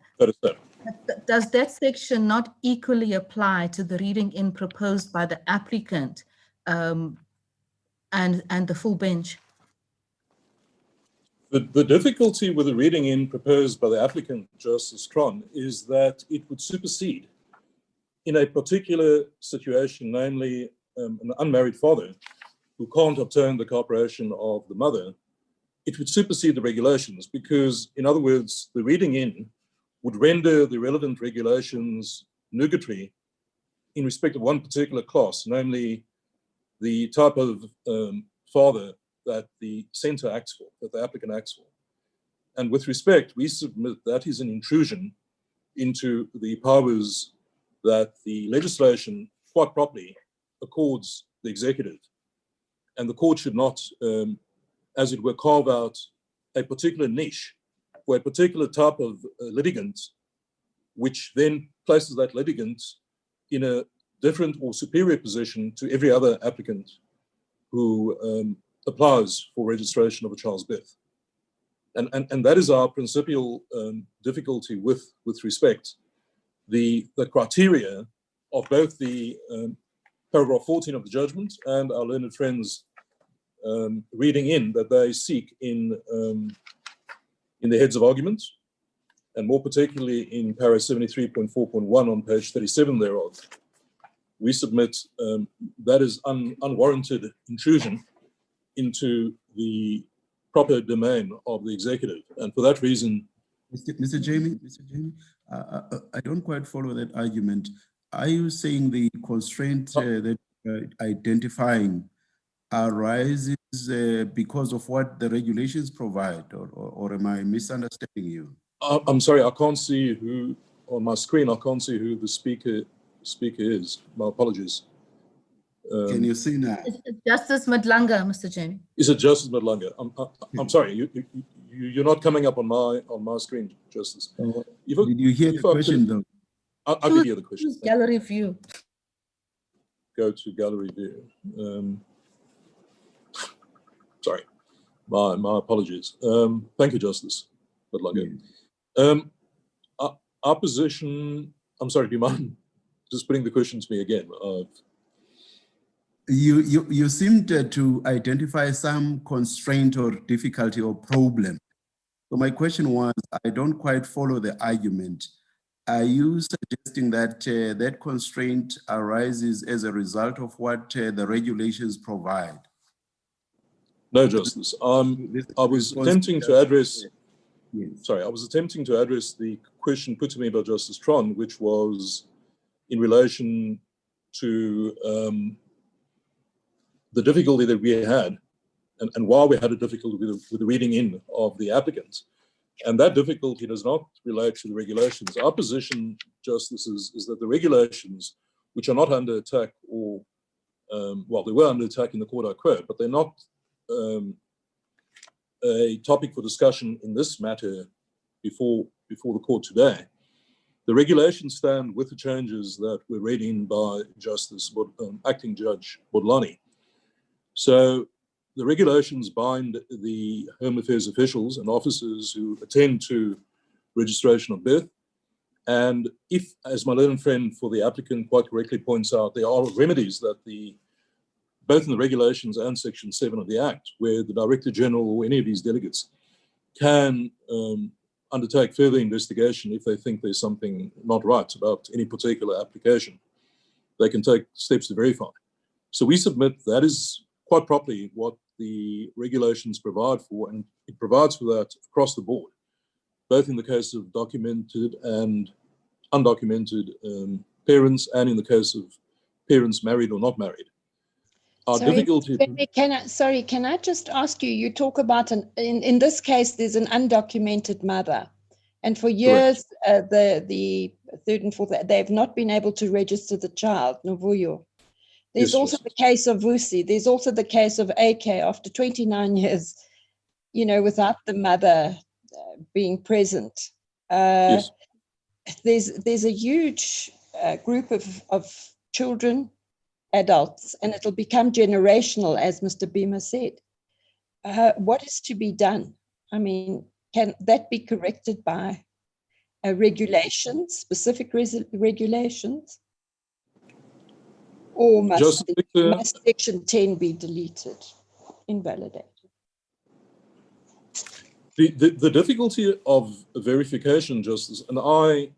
does that section not equally apply to the reading in proposed by the applicant and the full bench? The difficulty with the reading in proposed by the applicant, Justice Tron, is that it would supersede in a particular situation, namely an unmarried father who can't obtain the cooperation of the mother. It would supersede the regulations because, in other words, the reading in would render the relevant regulations nugatory in respect of one particular class, namely the type of father that the centre acts for, that the applicant acts for. And with respect, we submit that is an intrusion into the powers that the legislation quite properly accords the executive. And the court should not, as it were, carve out a particular niche for a particular type of litigant, which then places that litigant in a different or superior position to every other applicant who applies for registration of a child's birth. And that is our principal difficulty with respect. The criteria of both the paragraph 14 of the judgment and our learned friends reading in that they seek in the heads of arguments, and more particularly in para 73.4.1 on page 37 thereof, we submit that is unwarranted intrusion into the proper domain of the executive. And for that reason... Mr. Jamie, I don't quite follow that argument. Are you saying the constraint that identifying arises because of what the regulations provide, or am I misunderstanding you? I'm sorry, I can't see who, on my screen, I can't see who the speaker is. My apologies. Can you see now? Justice Madlanga, Mr. Jamie. Is it Justice Madlanga? I'm sorry, you're not coming up on my screen, Justice. Did you hear the question though? I did hear the question. Gallery view. Go to gallery view. Sorry, my apologies. Thank you, Justice Madlanga. Our position, I'm sorry, do you mind just putting the question to me again? You seemed to identify some constraint or difficulty or problem. So my question was, I don't quite follow the argument. Are you suggesting that that constraint arises as a result of what the regulations provide? No, Justice. I was attempting to address, sorry, I was attempting to address the question put to me by Justice Tron, which was in relation to the difficulty that we had and why we had a difficulty with the reading in of the applicants. And that difficulty does not relate to the regulations. Our position, Justices, is that the regulations which are not under attack or, well, they were under attack in the court I quote, but they're not a topic for discussion in this matter before the court today. The regulations stand with the changes that were read in by Acting Judge Bodlani. So the regulations bind the Home Affairs officials and officers who attend to registration of birth. And if, as my learned friend for the applicant quite correctly points out, there are remedies that both in the regulations and Section 7 of the Act, where the Director General or any of these delegates can undertake further investigation if they think there's something not right about any particular application. They can take steps to verify. So we submit that is quite properly what the regulations provide for, and it provides for that across the board, both in the case of documented and undocumented parents, and in the case of parents married or not married. Can I just ask you, you talk about, in this case, there's an undocumented mother. And for years, the third and fourth, they've not been able to register the child, Novuyo. There's also the case of Vusi. There's also the case of AK after 29 years, without the mother being present. There's a huge group of children, adults, and it'll become generational, as Mr. Beamer said. What is to be done? I mean, can that be corrected by regulations, specific regulations? Or must Section 10 be deleted, invalidated? The difficulty of verification, Justice, and I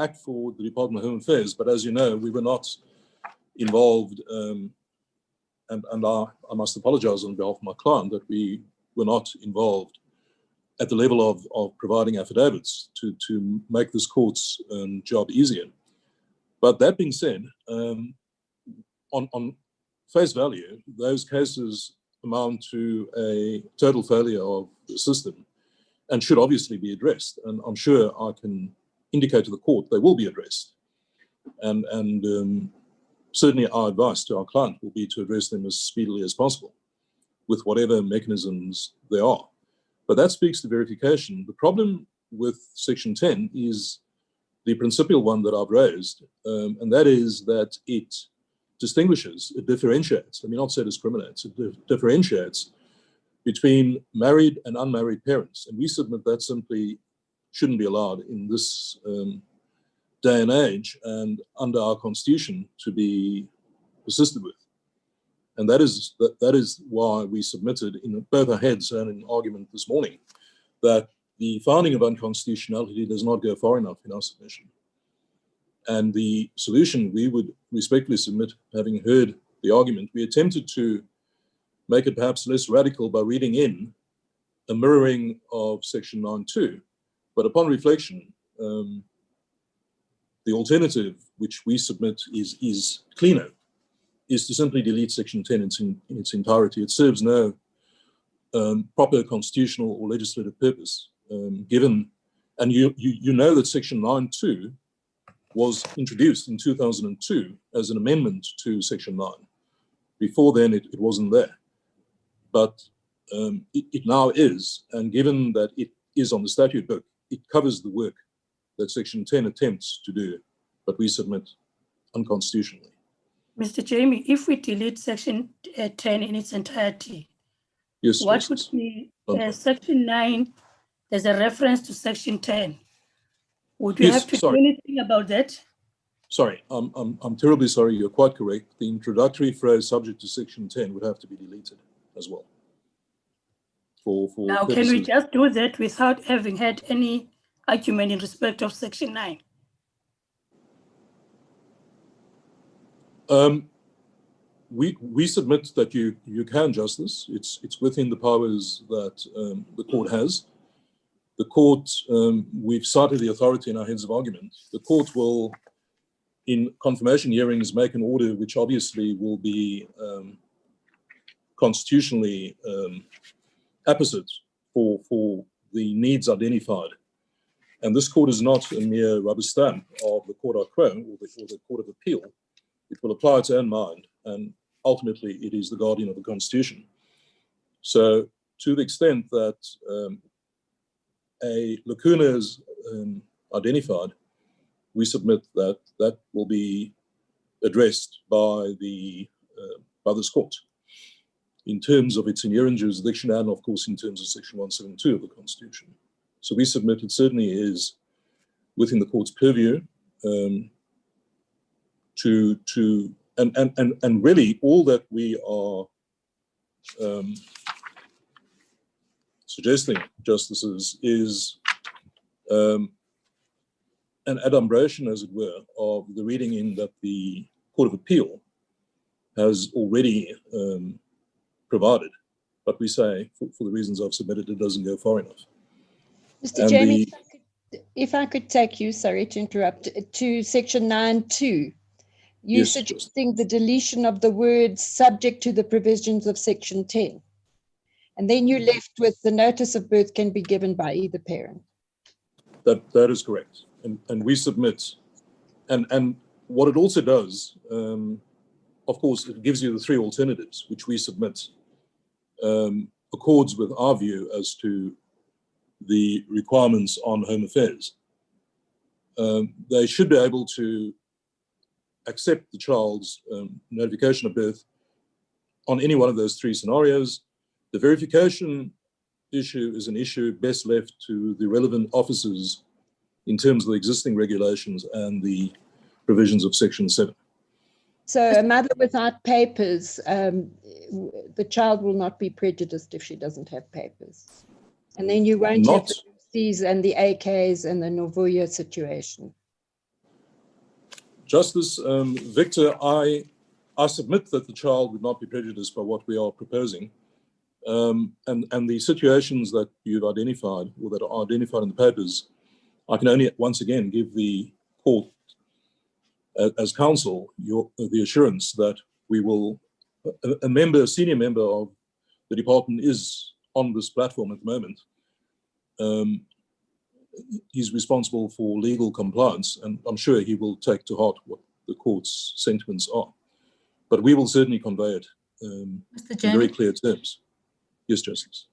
act for the Department of Home Affairs, but as you know, we were not involved, and I must apologize on behalf of my client that we were not involved at the level of providing affidavits to make this court's job easier. But that being said, on face value, those cases amount to a total failure of the system and should obviously be addressed. And I'm sure I can indicate to the court they will be addressed. And certainly our advice to our client will be to address them as speedily as possible with whatever mechanisms there are. But that speaks to verification. The problem with Section 10 is the principal one that I've raised, and that is that it distinguishes, it differentiates, I mean, not say discriminates, it differentiates between married and unmarried parents. And we submit that simply shouldn't be allowed in this day and age and under our Constitution to be persisted with. And that is why we submitted in both our heads and in argument this morning that the finding of unconstitutionality does not go far enough in our submission. And the solution we would respectfully submit, having heard the argument, we attempted to make it perhaps less radical by reading in a mirroring of Section 9.2. But upon reflection, the alternative, which we submit is cleaner, is to simply delete Section 10 in its entirety. It serves no proper constitutional or legislative purpose, given, and you know that Section 9.2 was introduced in 2002 as an amendment to Section 9. Before then, it wasn't there. But it now is, and given that it is on the statute book, it covers the work that Section 10 attempts to do, but we submit unconstitutionally. Mr. Jamie, if we delete Section 10 in its entirety, yes, what would be Section 9? There's a reference to Section 10. Would you have to do anything about that? Sorry, I'm terribly sorry. You're quite correct. The introductory phrase subject to Section 10 would have to be deleted as well. Now, can we just do that without having had any argument in respect of Section 9? We submit that you can, Justice. It's within the powers that the court has. The court, we've cited the authority in our heads of argument. The court will, in confirmation hearings, make an order which obviously will be constitutionally apposite for the needs identified. And this court is not a mere rubber stamp of the court au quo or the Court of Appeal. It will apply its own mind, and ultimately it is the guardian of the Constitution. So to the extent that a lacuna is identified, we submit that that will be addressed by this court in terms of its inherent jurisdiction and, of course, in terms of Section 172 of the Constitution. So we submit it certainly is within the court's purview and really all that we are suggesting, Justices, is an adumbration, as it were, of the reading in that the Court of Appeal has already provided. But we say, for the reasons I've submitted, it doesn't go far enough. Mr. Chairman, if I could take you, sorry to interrupt, to Section 9.2. You're suggesting the deletion of the words subject to the provisions of Section 10. And then you're left with the notice of birth can be given by either parent. That is correct. And we submit, and what it also does, of course, it gives you the three alternatives, which we submit, accords with our view as to the requirements on home affairs. They should be able to accept the child's notification of birth on any one of those three scenarios. The verification issue is an issue best left to the relevant officers in terms of the existing regulations and the provisions of Section 7. So a mother without papers, the child will not be prejudiced if she doesn't have papers. And then you won't have the C's and the AKs and the Novuya situation. Justice Victor, I submit that the child would not be prejudiced by what we are proposing. And the situations that you've identified or that are identified in the papers, I can only once again give the court as counsel the assurance that we will, a senior member of the department is on this platform at the moment. He's responsible for legal compliance, and I'm sure he will take to heart what the court's sentiments are. But we will certainly convey it in very clear terms. Yes, Justice.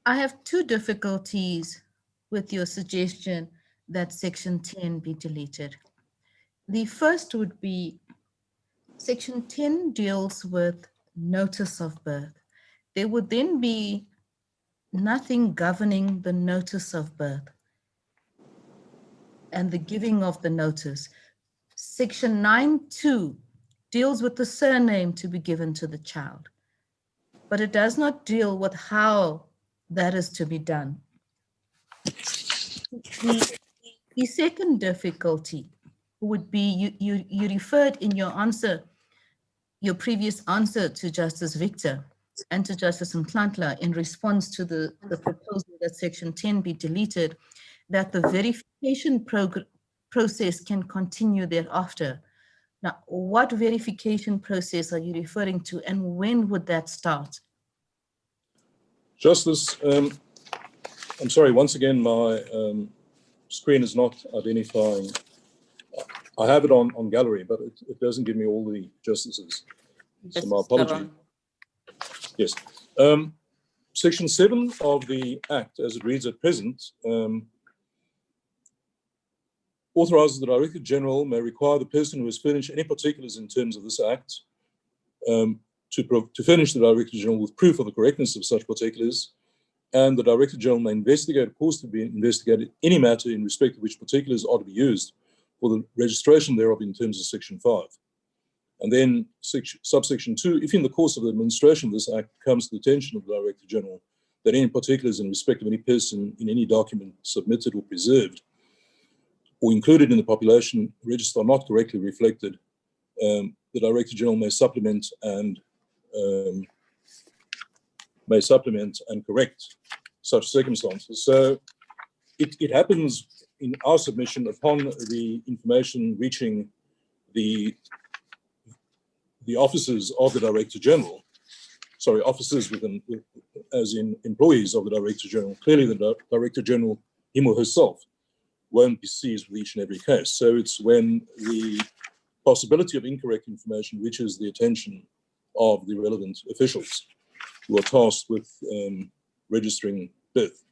I have two difficulties with your suggestion that Section 10 be deleted. The first would be Section 10 deals with notice of birth. There would then be nothing governing the notice of birth and the giving of the notice. Section 9.2 deals with the surname to be given to the child, but it does not deal with how that is to be done. The second difficulty would be you referred in your answer, your previous answer to Justice Victor and to Justice Mhlantla in response to the proposal that Section 10 be deleted, that the verification process can continue thereafter. Now, what verification process are you referring to, and when would that start? Justice, I'm sorry, once again, my screen is not identifying. I have it on gallery, but it doesn't give me all the justices. So my apology. Yes. Section 7 of the Act, as it reads at present, authorizes the Director General may require the person who has furnished any particulars in terms of this Act to furnish the Director General with proof of the correctness of such particulars, and the Director General may investigate, of course, to be investigated any matter in respect of which particulars are to be used for the registration thereof in terms of Section 5. And then subsection 2, if in the course of the administration of this Act comes to the attention of the Director General that any particulars in respect of any person in any document submitted or preserved or included in the population register are not correctly reflected, the Director General may supplement and correct such circumstances. So it happens in our submission upon the information reaching the officers of the Director General, sorry, officers within, as in employees of the Director General. Clearly the Director General, him or herself, won't be seized with each and every case. So it's when the possibility of incorrect information reaches the attention of the relevant officials who are tasked with registering birth.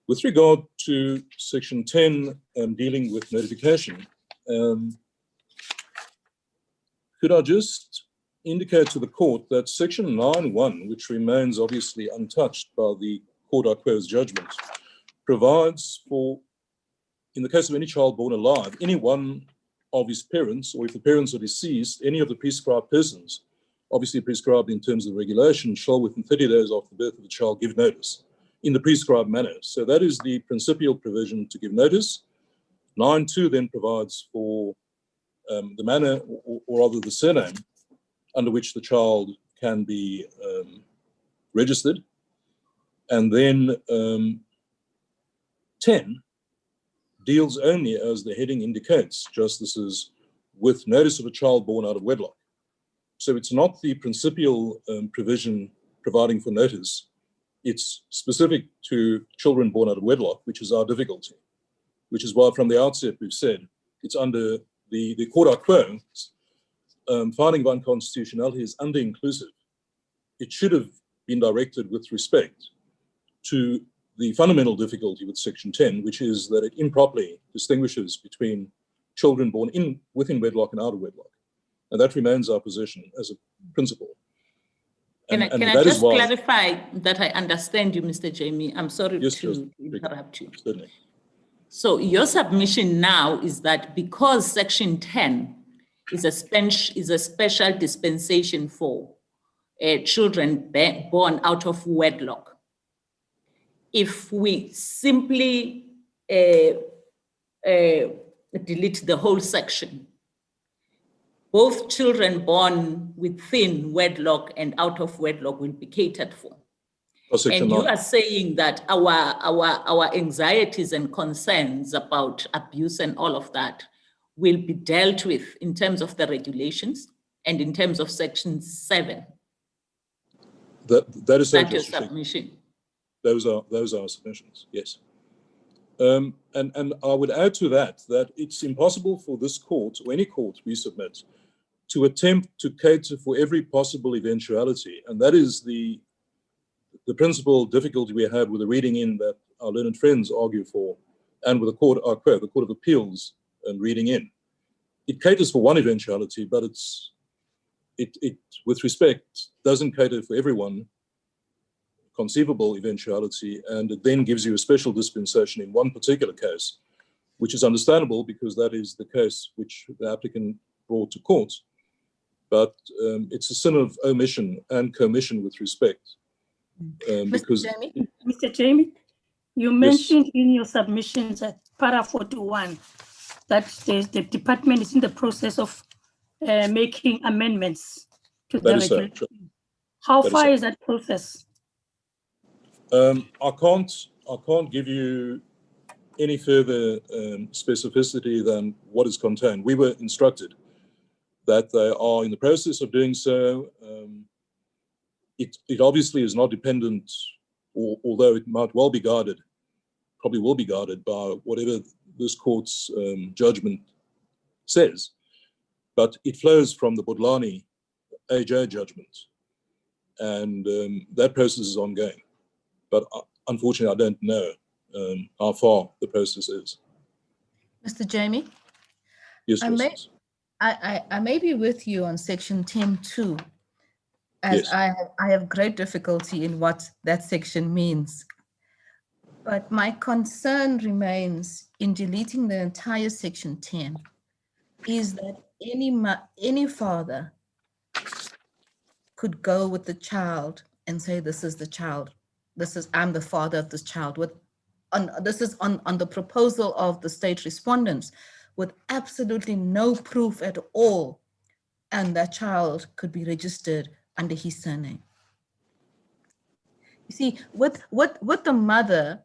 With regard to Section 10 dealing with notification, could I just indicate to the court that Section 9.1, which remains obviously untouched by the court à quo's judgment, provides for, in the case of any child born alive, any one of his parents, or if the parents are deceased, any of the prescribed persons, obviously prescribed in terms of regulation, shall within 30 days after the birth of the child give notice in the prescribed manner. So that is the principal provision to give notice. 9.2 then provides for the manner, or rather the surname, under which the child can be registered. And then 10 deals only, as the heading indicates, justices, with notice of a child born out of wedlock. So it's not the principal provision providing for notice. It's specific to children born out of wedlock, which is our difficulty, which is why from the outset we've said it's under the court à quo. Finding of unconstitutionality is under-inclusive. It should have been directed with respect to the fundamental difficulty with Section 10, which is that it improperly distinguishes between children born within wedlock and out of wedlock. And that remains our position as a principle. Can I just clarify that I understand you, Mr. Jamie? I'm sorry to interrupt you. Certainly. So your submission now is that because Section 10 is a special dispensation for children born out of wedlock, if we simply delete the whole section, both children born within wedlock and out of wedlock will be catered for. And you are saying that our anxieties and concerns about abuse and all of that will be dealt with in terms of the regulations and in terms of Section 7. That is your submission. Those are our submissions, yes. And I would add to that it's impossible for this court, or any court we submit, to attempt to cater for every possible eventuality. And that is the principal difficulty we have with the reading in that our learned friends argue for, and with the Court of Appeals reading in. It caters for one eventuality, but it with respect, doesn't cater for everyone conceivable eventuality, and it then gives you a special dispensation in one particular case, which is understandable because that is the case which the applicant brought to court. But it's a sin of omission and commission with respect. Because Mr. Jamie, you mentioned in your submissions at para 41 that the department is in the process of making amendments to the regulation. How far is that process? I can't give you any further specificity than what is contained. We were instructed that they are in the process of doing so. It obviously is not dependent, although it might well be guided, probably will be guided by whatever this court's judgment says, but it flows from the Budlani AJ judgment, and that process is ongoing. But unfortunately, I don't know how far the process is. Mr. Jamie? Yes, I may be with you on Section 10.2, as yes. I have great difficulty in what that section means. But my concern remains in deleting the entire Section 10 is that any father could go with the child and say, this is the child. I'm the father of this child. This is on the proposal of the state respondents with absolutely no proof at all. And that child could be registered under his surname. You see, with the mother,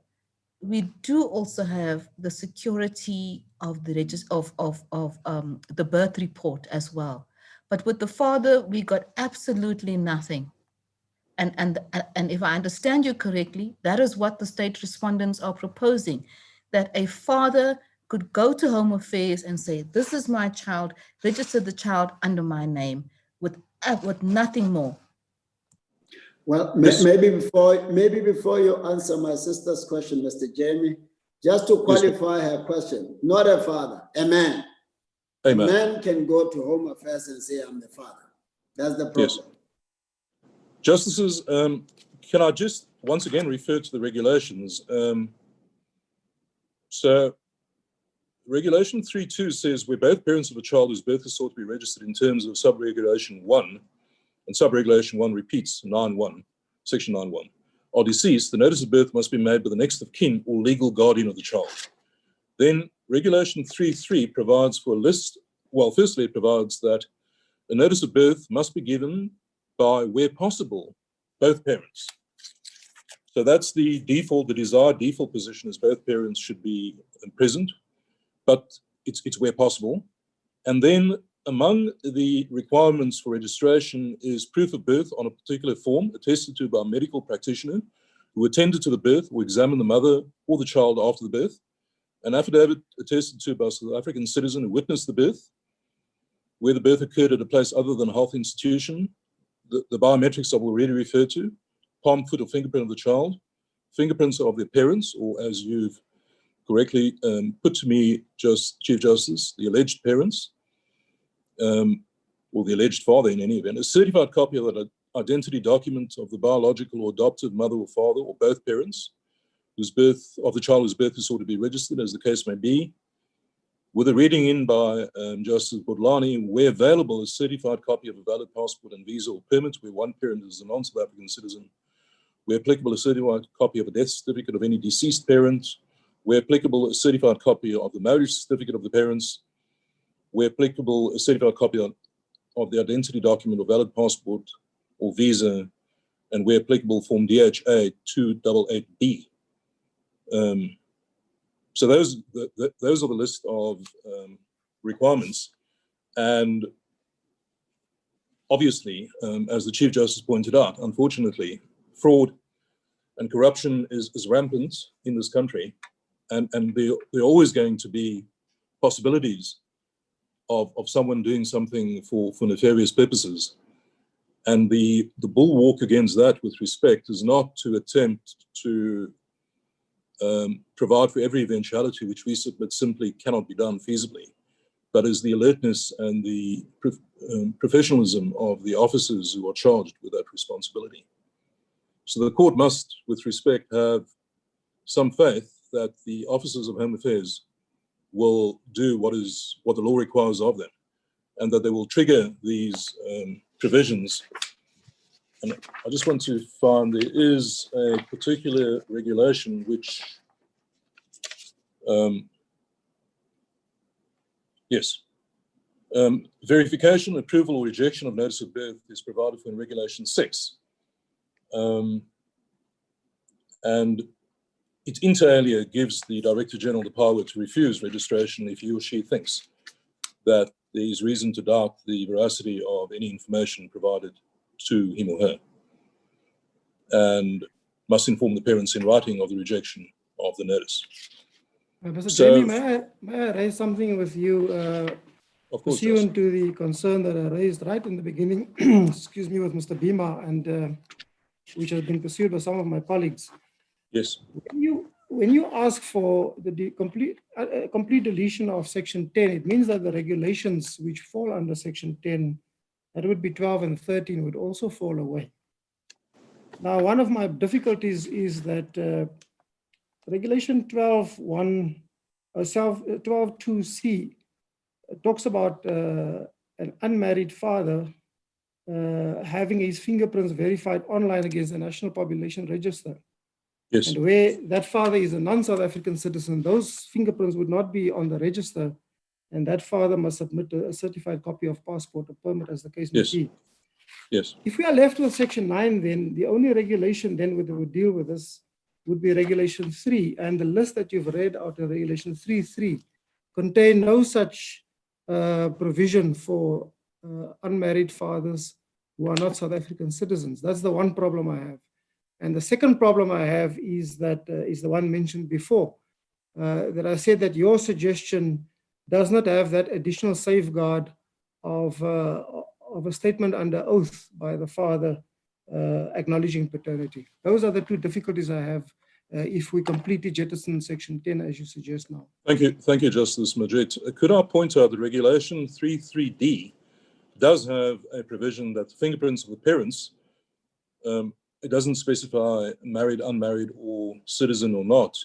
we do also have the security of the the birth report as well. But with the father, we got absolutely nothing. And if I understand you correctly, that is what the state respondents are proposing, that a father could go to Home Affairs and say, this is my child, register the child under my name with nothing more. Well, maybe before you answer my sister's question, Mr. Jamie, just to qualify her question, not a father, a man. Amen. A man can go to Home Affairs and say, I'm the father. That's the problem. Yes. Justices, can I just once again refer to the regulations? So Regulation 3.2 says where both parents of a child whose birth is sought to be registered in terms of subregulation 1, and subregulation 1 repeats 9.1, section 9.1, are deceased, the notice of birth must be made by the next of kin or legal guardian of the child. Then Regulation 3.3 provides for a list. Well, firstly, it provides that a notice of birth must be given by, where possible, both parents. So that's the default, the desired default position is both parents should be present, but it's where possible. And then among the requirements for registration is proof of birth on a particular form attested to by a medical practitioner who attended to the birth or examined the mother or the child after the birth, an affidavit attested to by a South African citizen who witnessed the birth, where the birth occurred at a place other than a health institution, the biometrics I've already referred to, palm, foot, or fingerprint of the child, fingerprints of their parents, or as you've correctly put to me, Chief Justice, the alleged parents, or the alleged father in any event, a certified copy of an identity document of the biological or adoptive mother or father, or both parents, whose birth, of the child whose birth is sought to be registered, as the case may be, with a reading in by Justice Bodlani, where available, a certified copy of a valid passport and visa or permit, where one parent is a non-South African citizen, where applicable, a certified copy of a death certificate of any deceased parent, where applicable, a certified copy of the marriage certificate of the parents, where applicable, a certified copy of the identity document or valid passport or visa, and where applicable, Form DHA 288B. So those are the list of requirements. And obviously, as the Chief Justice pointed out, unfortunately, fraud and corruption is rampant in this country. And there are always going to be possibilities of someone doing something for nefarious purposes. And the bulwark against that, with respect, is not to attempt to provide for every eventuality which we submit simply cannot be done feasibly, but is the alertness and the professionalism of the officers who are charged with that responsibility. So the court must, with respect, have some faith that the officers of Home Affairs will do what the law requires of them, and that they will trigger these provisions. And I just want to find, there is a particular regulation which, verification, approval, or rejection of notice of birth is provided for in Regulation 6. And it inter alia gives the Director General the power to refuse registration if he or she thinks that there is reason to doubt the veracity of any information provided to him or her, and must inform the parents in writing of the rejection of the notice. Mr. Jamie, may I raise something with you? Of course, pursuant to the concern that I raised right in the beginning, excuse me, with Mr. Bima, and which has been pursued by some of my colleagues. Yes. When you ask for the complete deletion of Section 10, it means that the regulations which fall under Section 10, that would be 12 and 13, would also fall away. Now, one of my difficulties is that Regulation 12.2c talks about an unmarried father having his fingerprints verified online against the National Population Register. Yes. And where that father is a non-South African citizen, those fingerprints would not be on the register, and that father must submit a certified copy of passport or permit, as the case may be. Yes. If we are left with Section 9, then the only regulation then that would deal with this would be Regulation 3, and the list that you've read out of Regulation 3.3 contain no such provision for unmarried fathers who are not South African citizens. That's the one problem I have. And the second problem I have is that is the one mentioned before, that I said that your suggestion does not have that additional safeguard of a statement under oath by the father acknowledging paternity. Those are the two difficulties I have if we completely jettison section 10 as you suggest now. Thank you, Justice Majid. Could I point out that Regulation 33D does have a provision that the fingerprints of the parents, it doesn't specify married, unmarried, or citizen or not,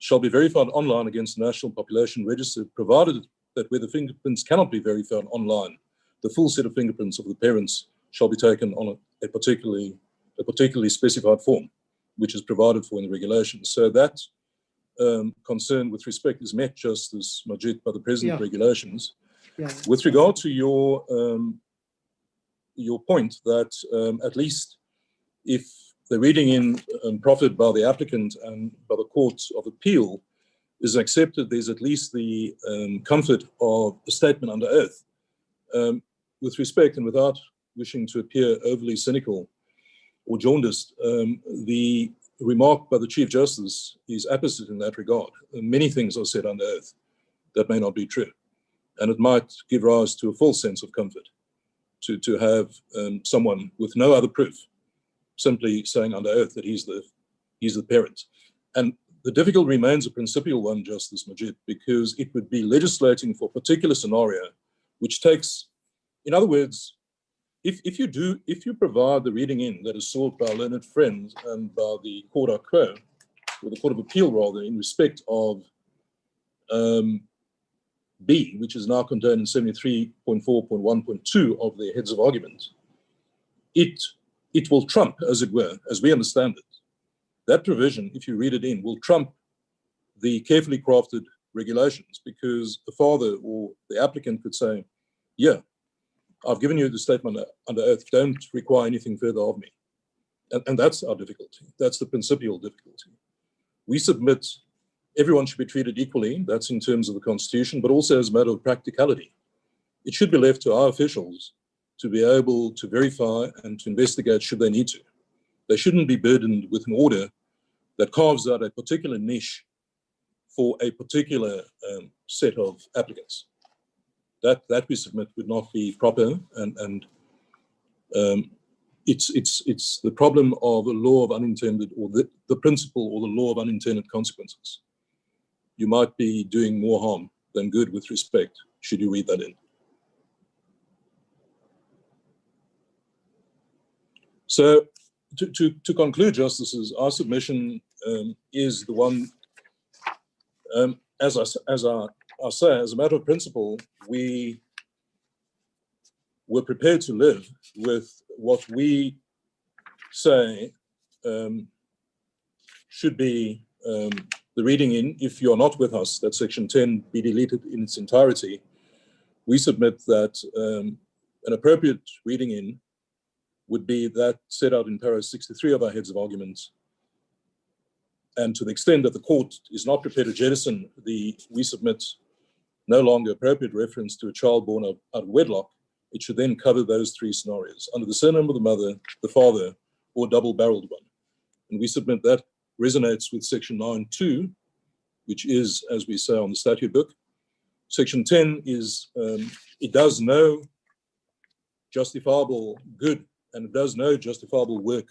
shall be verified online against the National Population Register, provided that where the fingerprints cannot be verified online, the full set of fingerprints of the parents shall be taken on a particularly specified form, which is provided for in the regulations. So that concern with respect is met, Justice Majid, by the present regulations. Yeah. With regard to your point that at least if the reading in proffered by the applicant and by the Court of Appeal is accepted, there's at least the comfort of a statement under oath. With respect and without wishing to appear overly cynical or jaundiced, the remark by the Chief Justice is opposite in that regard. Many things are said under oath that may not be true, and it might give rise to a false sense of comfort to have someone with no other proof simply saying under oath that he's the parent. And the difficulty remains a principial one, Justice Majid, because it would be legislating for a particular scenario, which takes, in other words, if you provide the reading in that is sought by learned friends and by the Court of Quo, or the Court of Appeal rather, in respect of B, which is now contained in 73.4.1.2 of the heads of argument, it will trump, as it were, as we understand it. That provision, if you read it in, will trump the carefully crafted regulations, because the father or the applicant could say, yeah, I've given you the statement under oath, don't require anything further of me. And that's our difficulty. That's the principal difficulty. We submit everyone should be treated equally, that's in terms of the Constitution, but also as a matter of practicality. It should be left to our officials to be able to verify and to investigate should they need to. They shouldn't be burdened with an order that carves out a particular niche for a particular set of applicants. That we submit would not be proper, and it's the problem of a law of unintended, or the principle or the law of unintended consequences. You might be doing more harm than good with respect, should you read that in. So to conclude, Justices, our submission is the one, as I say, as a matter of principle, we were prepared to live with what we say should be the reading in. If you're not with us, that section 10 be deleted in its entirety. We submit that an appropriate reading in would be that set out in para 63 of our heads of arguments. And to the extent that the court is not prepared to jettison we submit no longer appropriate reference to a child born out of wedlock, it should then cover those three scenarios, under the surname of the mother, the father, or double-barreled one. And we submit that resonates with section 9.2, which is, as we say on the statute book. Section 10 is, it does no justifiable good, and it does no justifiable work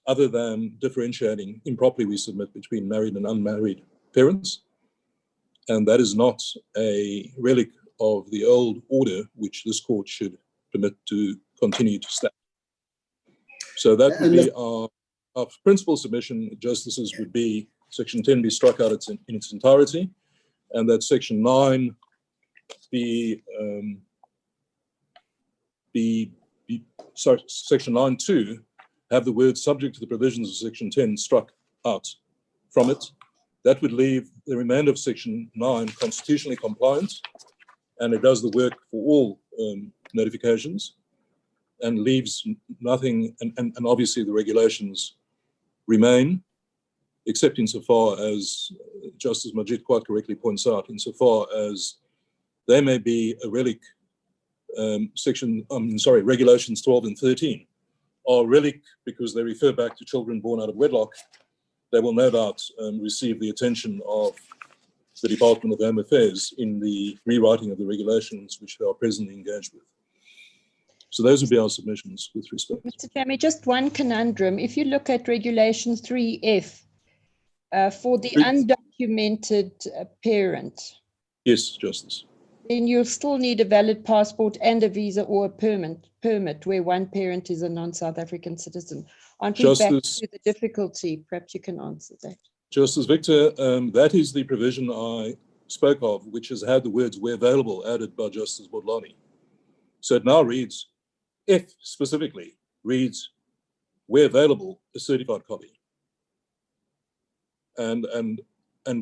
other than differentiating improperly, we submit, between married and unmarried parents. And that is not a relic of the old order, which this court should permit to continue to stand. So that would be our principal submission, Justices, would be section 10 be struck out in its entirety, and that section 9 section 9.2 have the word subject to the provisions of section 10 struck out from it. That would leave the remainder of section 9 constitutionally compliant, and it does the work for all notifications, and leaves nothing, and obviously the regulations remain, except insofar as Justice Majid quite correctly points out, insofar as they may be a relic. Regulations 12 and 13 are relic because they refer back to children born out of wedlock. They will no doubt receive the attention of the Department of Home Affairs in the rewriting of the regulations which they are presently engaged with. So those would be our submissions with respect. Mr. Chairman, just one conundrum. If you look at Regulation 3F for the undocumented parent. Yes, Justice. Then you'll still need a valid passport and a visa or a permit where one parent is a non-South African citizen. Aren't we back to the difficulty? Perhaps you can answer that. Justice Victor, that is the provision I spoke of, which has had the words "where available" added by Justice Bodlani. So it now reads, F specifically reads, "where available, a certified copy." And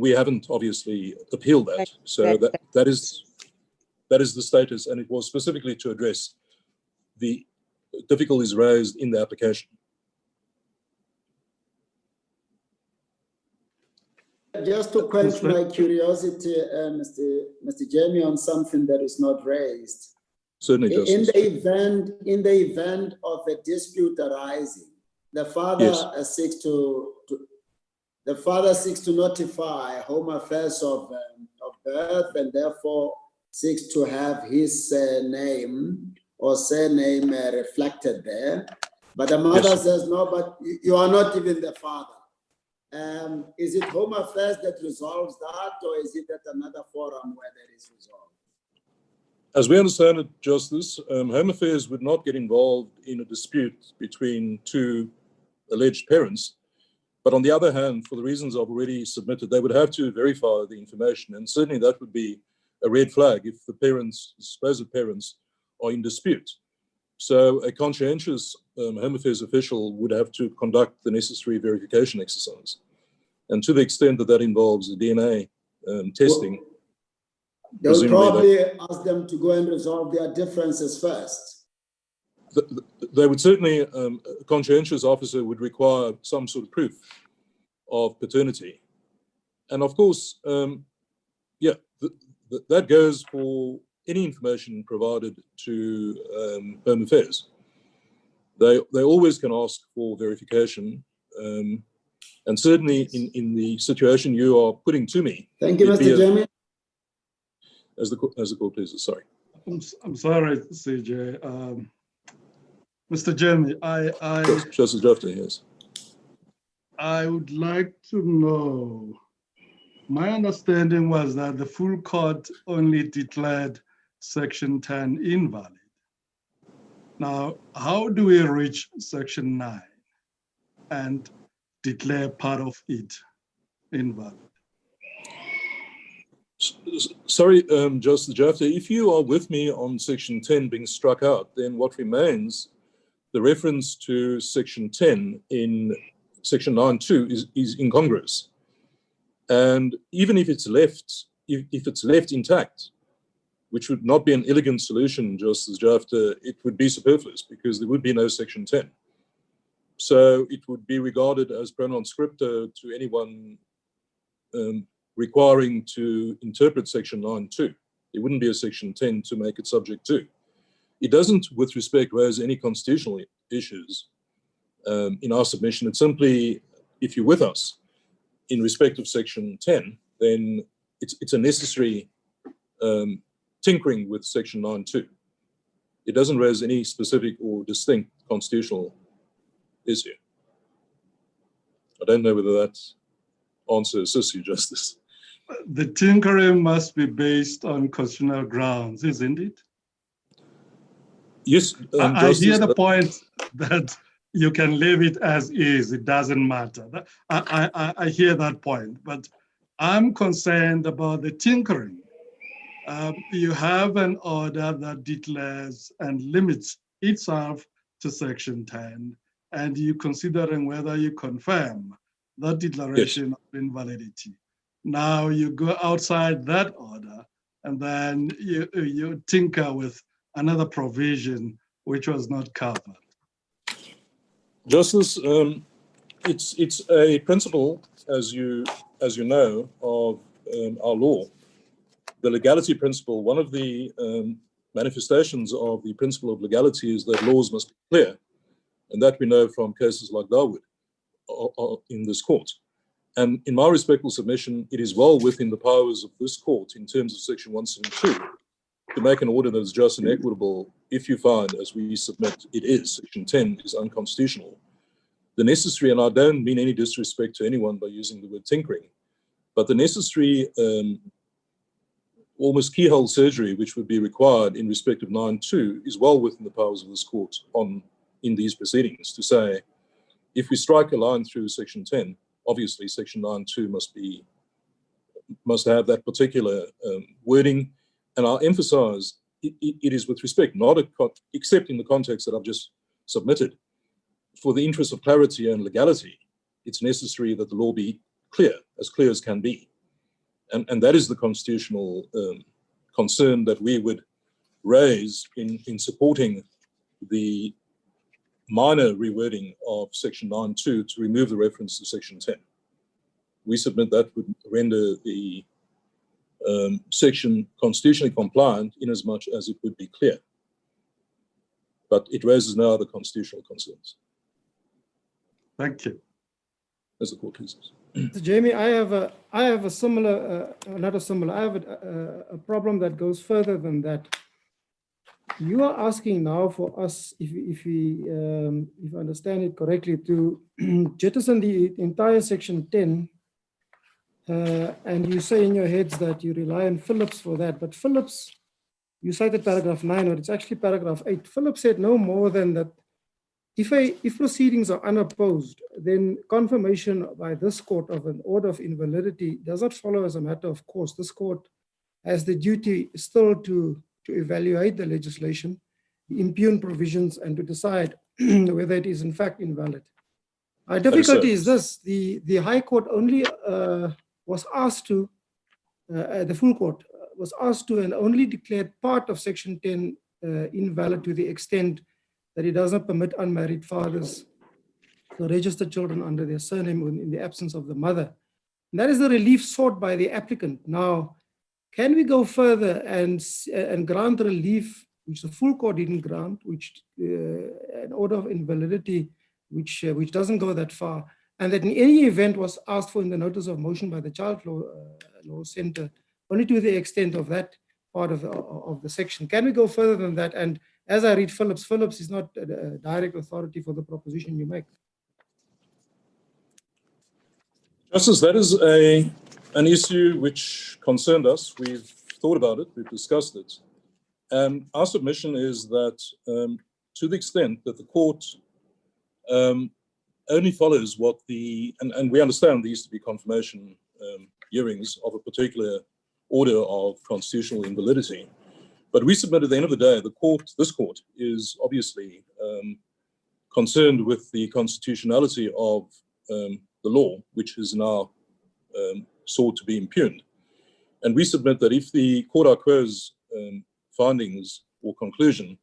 we haven't obviously appealed that. So that is the status, and it was specifically to address the difficulties raised in the application. Just to quench my curiosity, Mr. Jamie, on something that is not raised. Certainly, Justice. In the event of a dispute arising, the father seeks to notify Home Affairs of birth, and therefore seeks to have his name or surname reflected there. But the mother says, no, but you are not even the father. Is it Home Affairs that resolves that, or is it at another forum where that is resolved? As we understand it, Justice, Home Affairs would not get involved in a dispute between two alleged parents. But on the other hand, for the reasons I've already submitted, they would have to verify the information. And certainly that would be a red flag if the parents, supposed parents, are in dispute. So a conscientious Home Affairs official would have to conduct the necessary verification exercise. And to the extent that that involves the DNA testing, they'll probably ask them to go and resolve their differences first. They would certainly, a conscientious officer would require some sort of proof of paternity. And of course, that goes for any information provided to Home Affairs. They always can ask for verification. And certainly in the situation you are putting to me. Thank you, Mr. Jamie. As the court pleases, sorry. I'm sorry, CJ. Mr. Jamie, Justice Jafta, yes. I would like to know, my understanding was that the full court only declared Section 10 invalid. Now, how do we reach Section 9 and declare part of it invalid? Sorry, Justice Jafta, if you are with me on Section 10 being struck out, then what remains, the reference to Section 10 in Section 9.2 is incongruous. And even if it's left, if it's left intact, which would not be an elegant solution, Justice Jafta, it would be superfluous because there would be no Section 10. So it would be regarded as pro non scripto to anyone requiring to interpret Section 9.2. There wouldn't be a Section 10 to make it subject to. It doesn't, with respect, raise any constitutional issues in our submission. It's simply, if you're with us in respect of Section 10, then it's a necessary tinkering with Section 9.2. It doesn't raise any specific or distinct constitutional issue. I don't know whether that answer assists you, Justice. The tinkering must be based on constitutional grounds, isn't it? Yes, I hear the point that you can leave it as is, it doesn't matter. I hear that point, but I'm concerned about the tinkering. You have an order that declares and limits itself to Section 10, and you're considering whether you confirm that declaration of invalidity. Now you go outside that order, and then you tinker with another provision which was not covered. Justice, it's a principle, as you know, of our law. The legality principle, one of the manifestations of the principle of legality is that laws must be clear, and that we know from cases like Darwood in this court. And in my respectful submission, it is well within the powers of this court in terms of section 172 to make an order that is just and equitable if you find, as we submit it is, section 10 is unconstitutional. The necessary, and I don't mean any disrespect to anyone by using the word tinkering, but the necessary almost keyhole surgery which would be required in respect of 9.2 is well within the powers of this court in these proceedings to say, if we strike a line through section 10, obviously section 9.2 must have that particular wording. And I'll emphasize it is with respect, except in the context that I've just submitted. For the interest of clarity and legality, it's necessary that the law be clear as can be. And that is the constitutional concern that we would raise in supporting the minor rewording of section 9.2 to remove the reference to section 10. We submit that would render the section constitutionally compliant in as much as it would be clear. But it raises no other constitutional concerns. Thank you. As the court pleases. So Jamie, I have a similar, not a similar, I have a problem that goes further than that. You are asking now for us, if I understand it correctly, to jettison the entire section 10, and you say in your heads that you rely on Phillips for that, but Phillips, you cited paragraph 9, but it's actually paragraph 8. Phillips said no more than that if proceedings are unopposed, then confirmation by this court of an order of invalidity does not follow as a matter of course. This court has the duty still to evaluate the legislation, the impugn provisions, and to decide whether it is in fact invalid. Our difficulty is this: the High Court only was asked to, the full court was asked to, and only declared part of section 10 invalid to the extent that it does not permit unmarried fathers to register children under their surname in the absence of the mother. And that is the relief sought by the applicant. Now, can we go further and grant relief, which the full court didn't grant, which an order of invalidity, which doesn't go that far, and that in any event was asked for in the notice of motion by the Child Law Center, only to the extent of that part of the section? Can we go further than that? And as I read Phillips, Phillips is not a direct authority for the proposition you make. Justice, that is an issue which concerned us. We've thought about it, we've discussed it. And our submission is that to the extent that the court only follows what and we understand these to be confirmation hearings of a particular order of constitutional invalidity. But we submit at the end of the day, this court is obviously concerned with the constitutionality of the law, which is now sought to be impugned. And we submit that if the court quo's findings or conclusion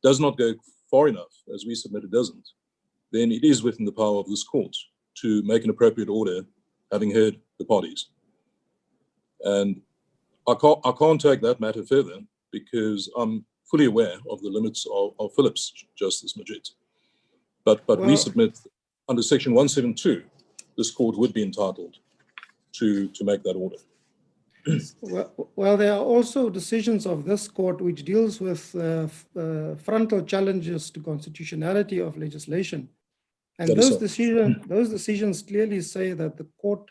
does not go far enough, as we submit it doesn't, then it is within the power of this court to make an appropriate order, having heard the parties. And I can't take that matter further because I'm fully aware of the limits of Phillips, Justice Majid. But we submit under section 172, this court would be entitled to make that order. Well, there are also decisions of this court which deals with frontal challenges to constitutionality of legislation. And those decisions clearly say that the court,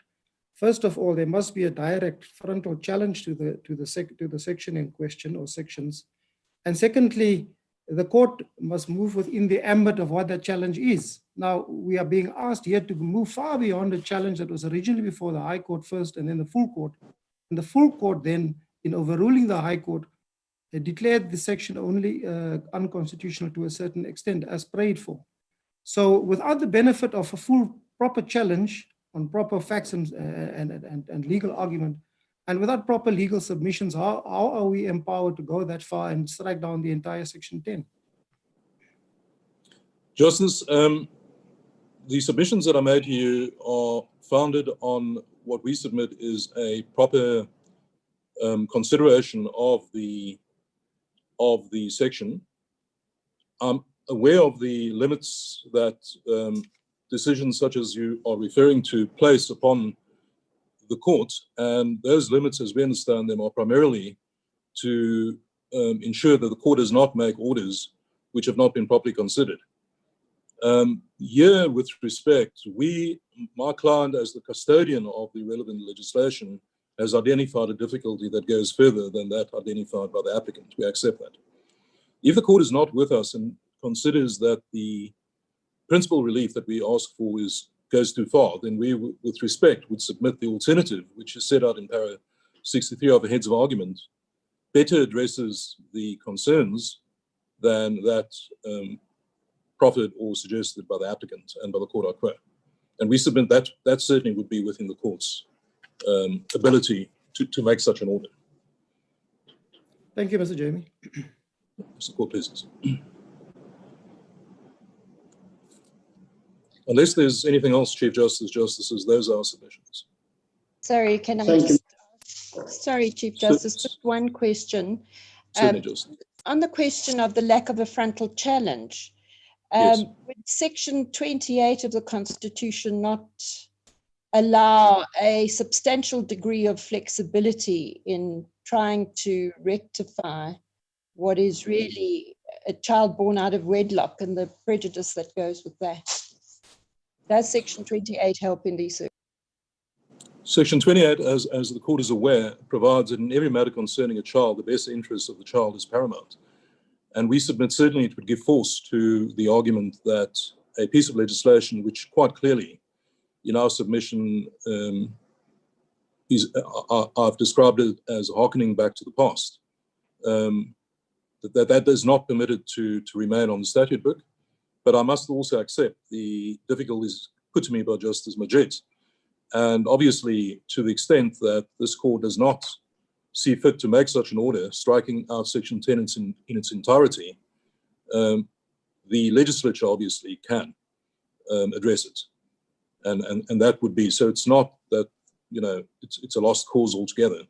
first of all, there must be a direct frontal challenge to the section in question or sections. And secondly, the court must move within the ambit of what that challenge is. Now, we are being asked here to move far beyond the challenge that was originally before the High Court first and then the full court. And the full court then, in overruling the High Court, declared the section only unconstitutional to a certain extent as prayed for. So without the benefit of a full proper challenge on proper facts and legal argument, and without proper legal submissions, how are we empowered to go that far and strike down the entire section 10? Justice, the submissions that I made to you are founded on what we submit is a proper consideration of the section. I'm aware of the limits that decisions such as you are referring to place upon the court, and those limits, as we understand them, are primarily to ensure that the court does not make orders which have not been properly considered. Here, with respect, my client, as the custodian of the relevant legislation, has identified a difficulty that goes further than that identified by the applicant. We accept that. If the court is not with us and considers that the principal relief that we ask for goes too far, then we, with respect, would submit the alternative, which is set out in para 63 of the heads of argument, better addresses the concerns than that proffered or suggested by the applicant and by the court à quo. And we submit that certainly would be within the court's ability to make such an order. Thank you, Mr. Jamie. Mr. Court, please. Unless there's anything else, Chief Justice, Justices, those are submissions. Sorry, can I sorry, Chief Justice, just one question. Certainly, Justice. On the question of the lack of a frontal challenge, yes. Would Section 28 of the Constitution not allow a substantial degree of flexibility in trying to rectify what is really a child born out of wedlock and the prejudice that goes with that? Does Section 28 help in these? Section 28, as the court is aware, provides that in every matter concerning a child, the best interest of the child is paramount. And we submit certainly it would give force to the argument that a piece of legislation which quite clearly in our submission I've described it as hearkening back to the past, that is not permitted to remain on the statute book. But I must also accept the difficulties put to me by Justice Majid. And obviously, to the extent that this court does not see fit to make such an order, striking out Section 10 in its entirety, the legislature obviously can address it. And that would be, so it's not that, you know, it's a lost cause altogether.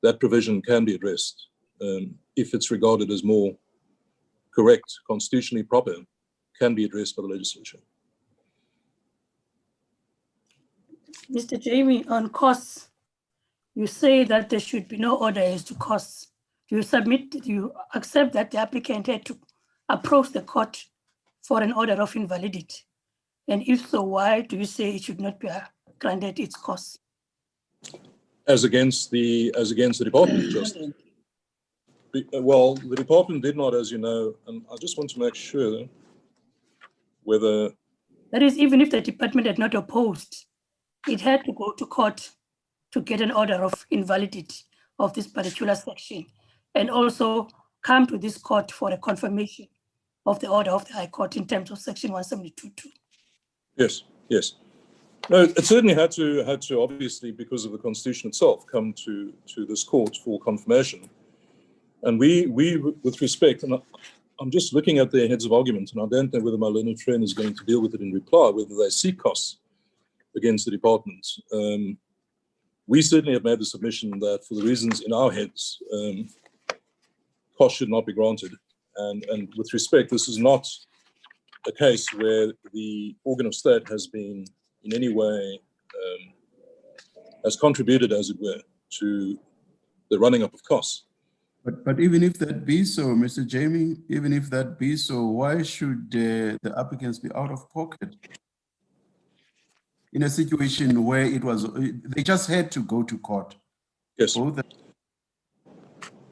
That provision can be addressed if it's regarded as more correct, constitutionally proper, can be addressed by the legislature. Mr. Jamie, on costs, you say that there should be no order as to costs. Do you accept that the applicant had to approach the court for an order of invalidity? And if so, why do you say it should not be granted its costs? As against the Department of Justice? Well, the department did not, as you know, and I just want to make sure whether... That is, even if the department had not opposed, it had to go to court to get an order of invalidity of this particular section, and also come to this court for a confirmation of the order of the High Court in terms of Section 172.2. Yes, yes. No, it certainly had to obviously, because of the Constitution itself, come to this court for confirmation. And we with respect, and I'm just looking at their heads of argument, and I don't know whether my learned friend is going to deal with it in reply, whether they seek costs against the department. We certainly have made the submission that for the reasons in our heads, costs should not be granted. And with respect, this is not a case where the organ of state has been in any way, has contributed, as it were, to the running up of costs. But even if that be so, Mr. Jamie, even if that be so, why should the applicants be out of pocket? In a situation where they just had to go to court. Yes. Why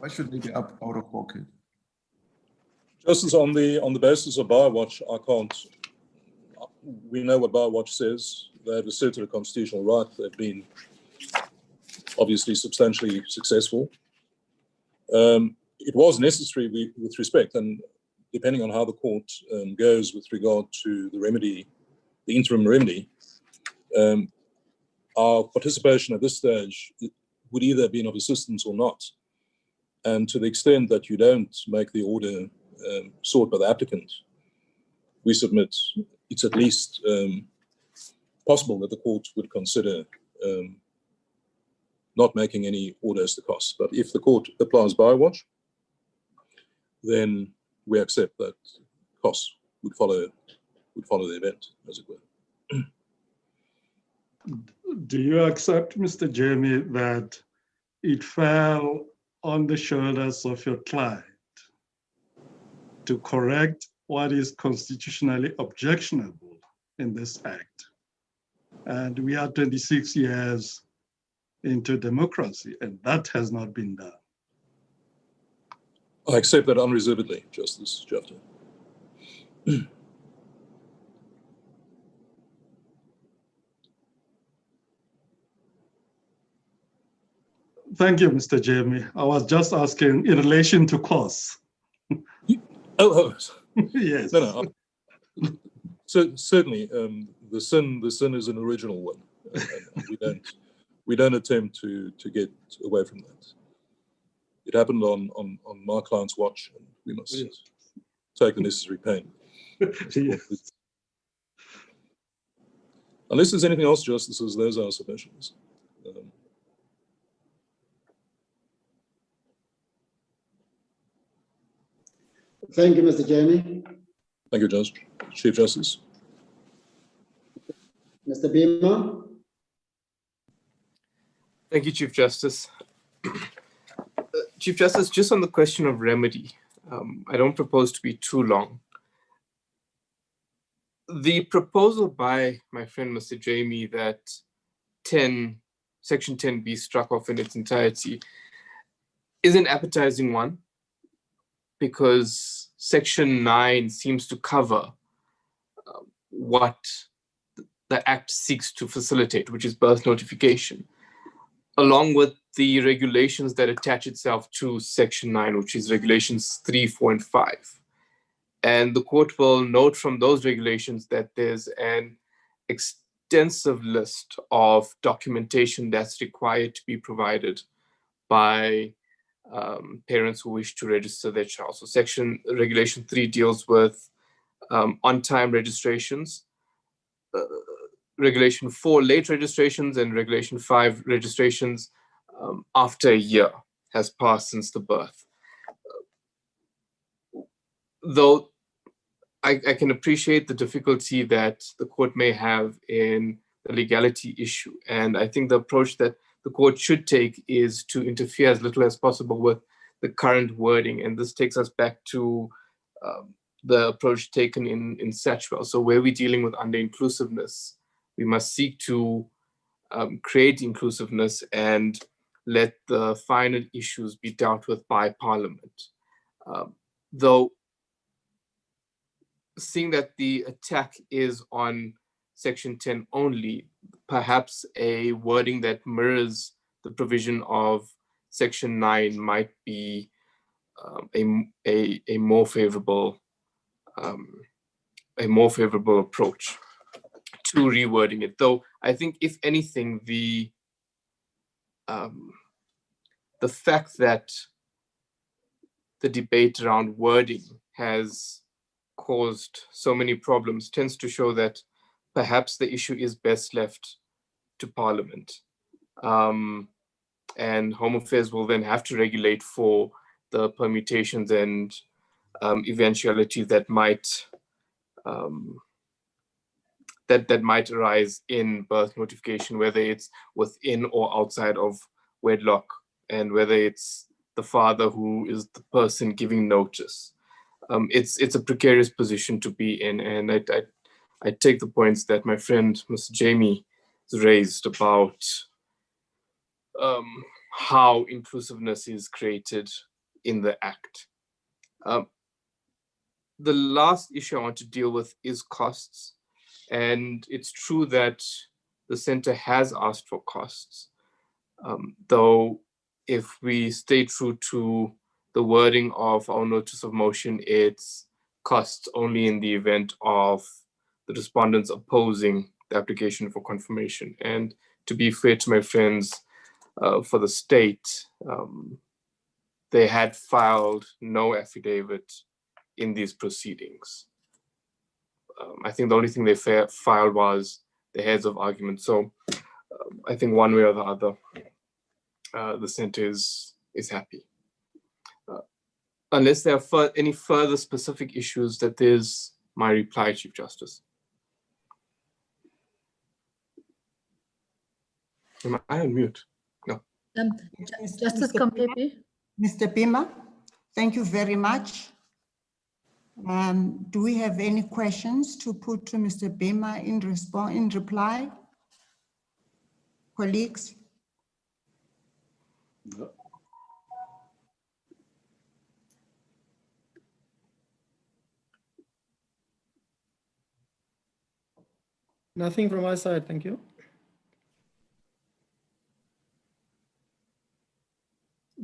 should they be out of pocket? Justice, on the basis of Biowatch, we know what Biowatch says. They've asserted a constitutional right. They've been obviously substantially successful. It was necessary with respect, and depending on how the court goes with regard to the remedy, the interim remedy, our participation at this stage would either have been of assistance or not. And to the extent that you don't make the order sought by the applicant, we submit it's at least possible that the court would consider not making any order as to costs. But if the court applies Biowatch, then we accept that costs would follow the event, as it were. Do you accept, Mr. Jamie, that it fell on the shoulders of your client to correct what is constitutionally objectionable in this act? And we are 26 years into democracy, and that has not been done. I accept that unreservedly, Justice Jafta. Thank you, Mr. Jamie. I was just asking in relation to costs. Oh. Yes. No. So certainly, the sin is an original one, and we don't attempt to get away from that. It happened on my client's watch, and we must take the necessary pain. Yes. Unless there's anything else, Justices, those are our submissions. Thank you, Mr. Jamie. Thank you, Judge. Chief Justice. Mr. Beamer. Thank you, Chief Justice. Chief Justice, just on the question of remedy, I don't propose to be too long. The proposal by my friend, Mr. Jamie, that Section 10 be struck off in its entirety is an appetizing one, because Section 9 seems to cover what the Act seeks to facilitate, which is birth notification, along with the regulations that attach itself to Section 9, which is Regulations 3, 4, and 5. And the court will note from those regulations that there's an extensive list of documentation that's required to be provided by parents who wish to register their child. So Regulation 3 deals with on-time registrations, Regulation 4 late registrations, and Regulation 5 registrations after a year has passed since the birth. Though I can appreciate the difficulty that the court may have in the legality issue, and I think the approach that the court should take is to interfere as little as possible with the current wording, and this takes us back to the approach taken in Satchwell. So where we're dealing with under-inclusiveness, we must seek to create inclusiveness and let the final issues be dealt with by Parliament. Though, seeing that the attack is on Section 10 only, perhaps a wording that mirrors the provision of Section 9 might be a more favorable approach to rewording it. Though I think, if anything, the fact that the debate around wording has caused so many problems tends to show that perhaps the issue is best left to Parliament. And Home Affairs will then have to regulate for the permutations and eventualities that might that might arise in birth notification, whether it's within or outside of wedlock, and whether it's the father who is the person giving notice. It's a precarious position to be in, and I take the points that my friend Mr. Jamie has raised about how inclusiveness is created in the Act. The last issue I want to deal with is costs. And it's true that the center has asked for costs, though if we stay true to the wording of our notice of motion, it's costs only in the event of the respondents opposing the application for confirmation. And to be fair to my friends, for the state, they had filed no affidavit in these proceedings. I think the only thing they filed was the heads of argument. So I think one way or the other, the center is happy. Unless there are any further specific issues, that is my reply, Chief Justice. Am I on mute? No. Justice Kampepe? Mr. Bima, thank you very much. Do we have any questions to put to Mr. Bima in reply? Colleagues? No. Nothing from my side, thank you.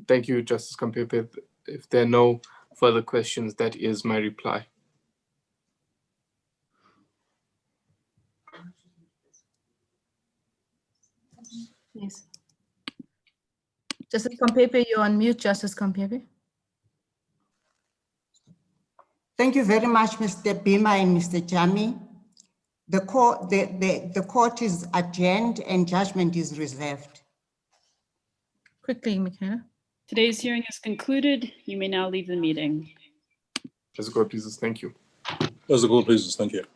Thank you, Justice Kampepe. If there are no further questions, that is my reply. Yes. Justice Kampepe, you're on mute, Justice Kampepe. Thank you very much, Mr. Bima and Mr. Jami. The court is adjourned and judgment is reserved. Quickly, Michaela. Today's hearing is concluded. You may now leave the meeting. As the court pleases, thank you. As the court pleases, thank you.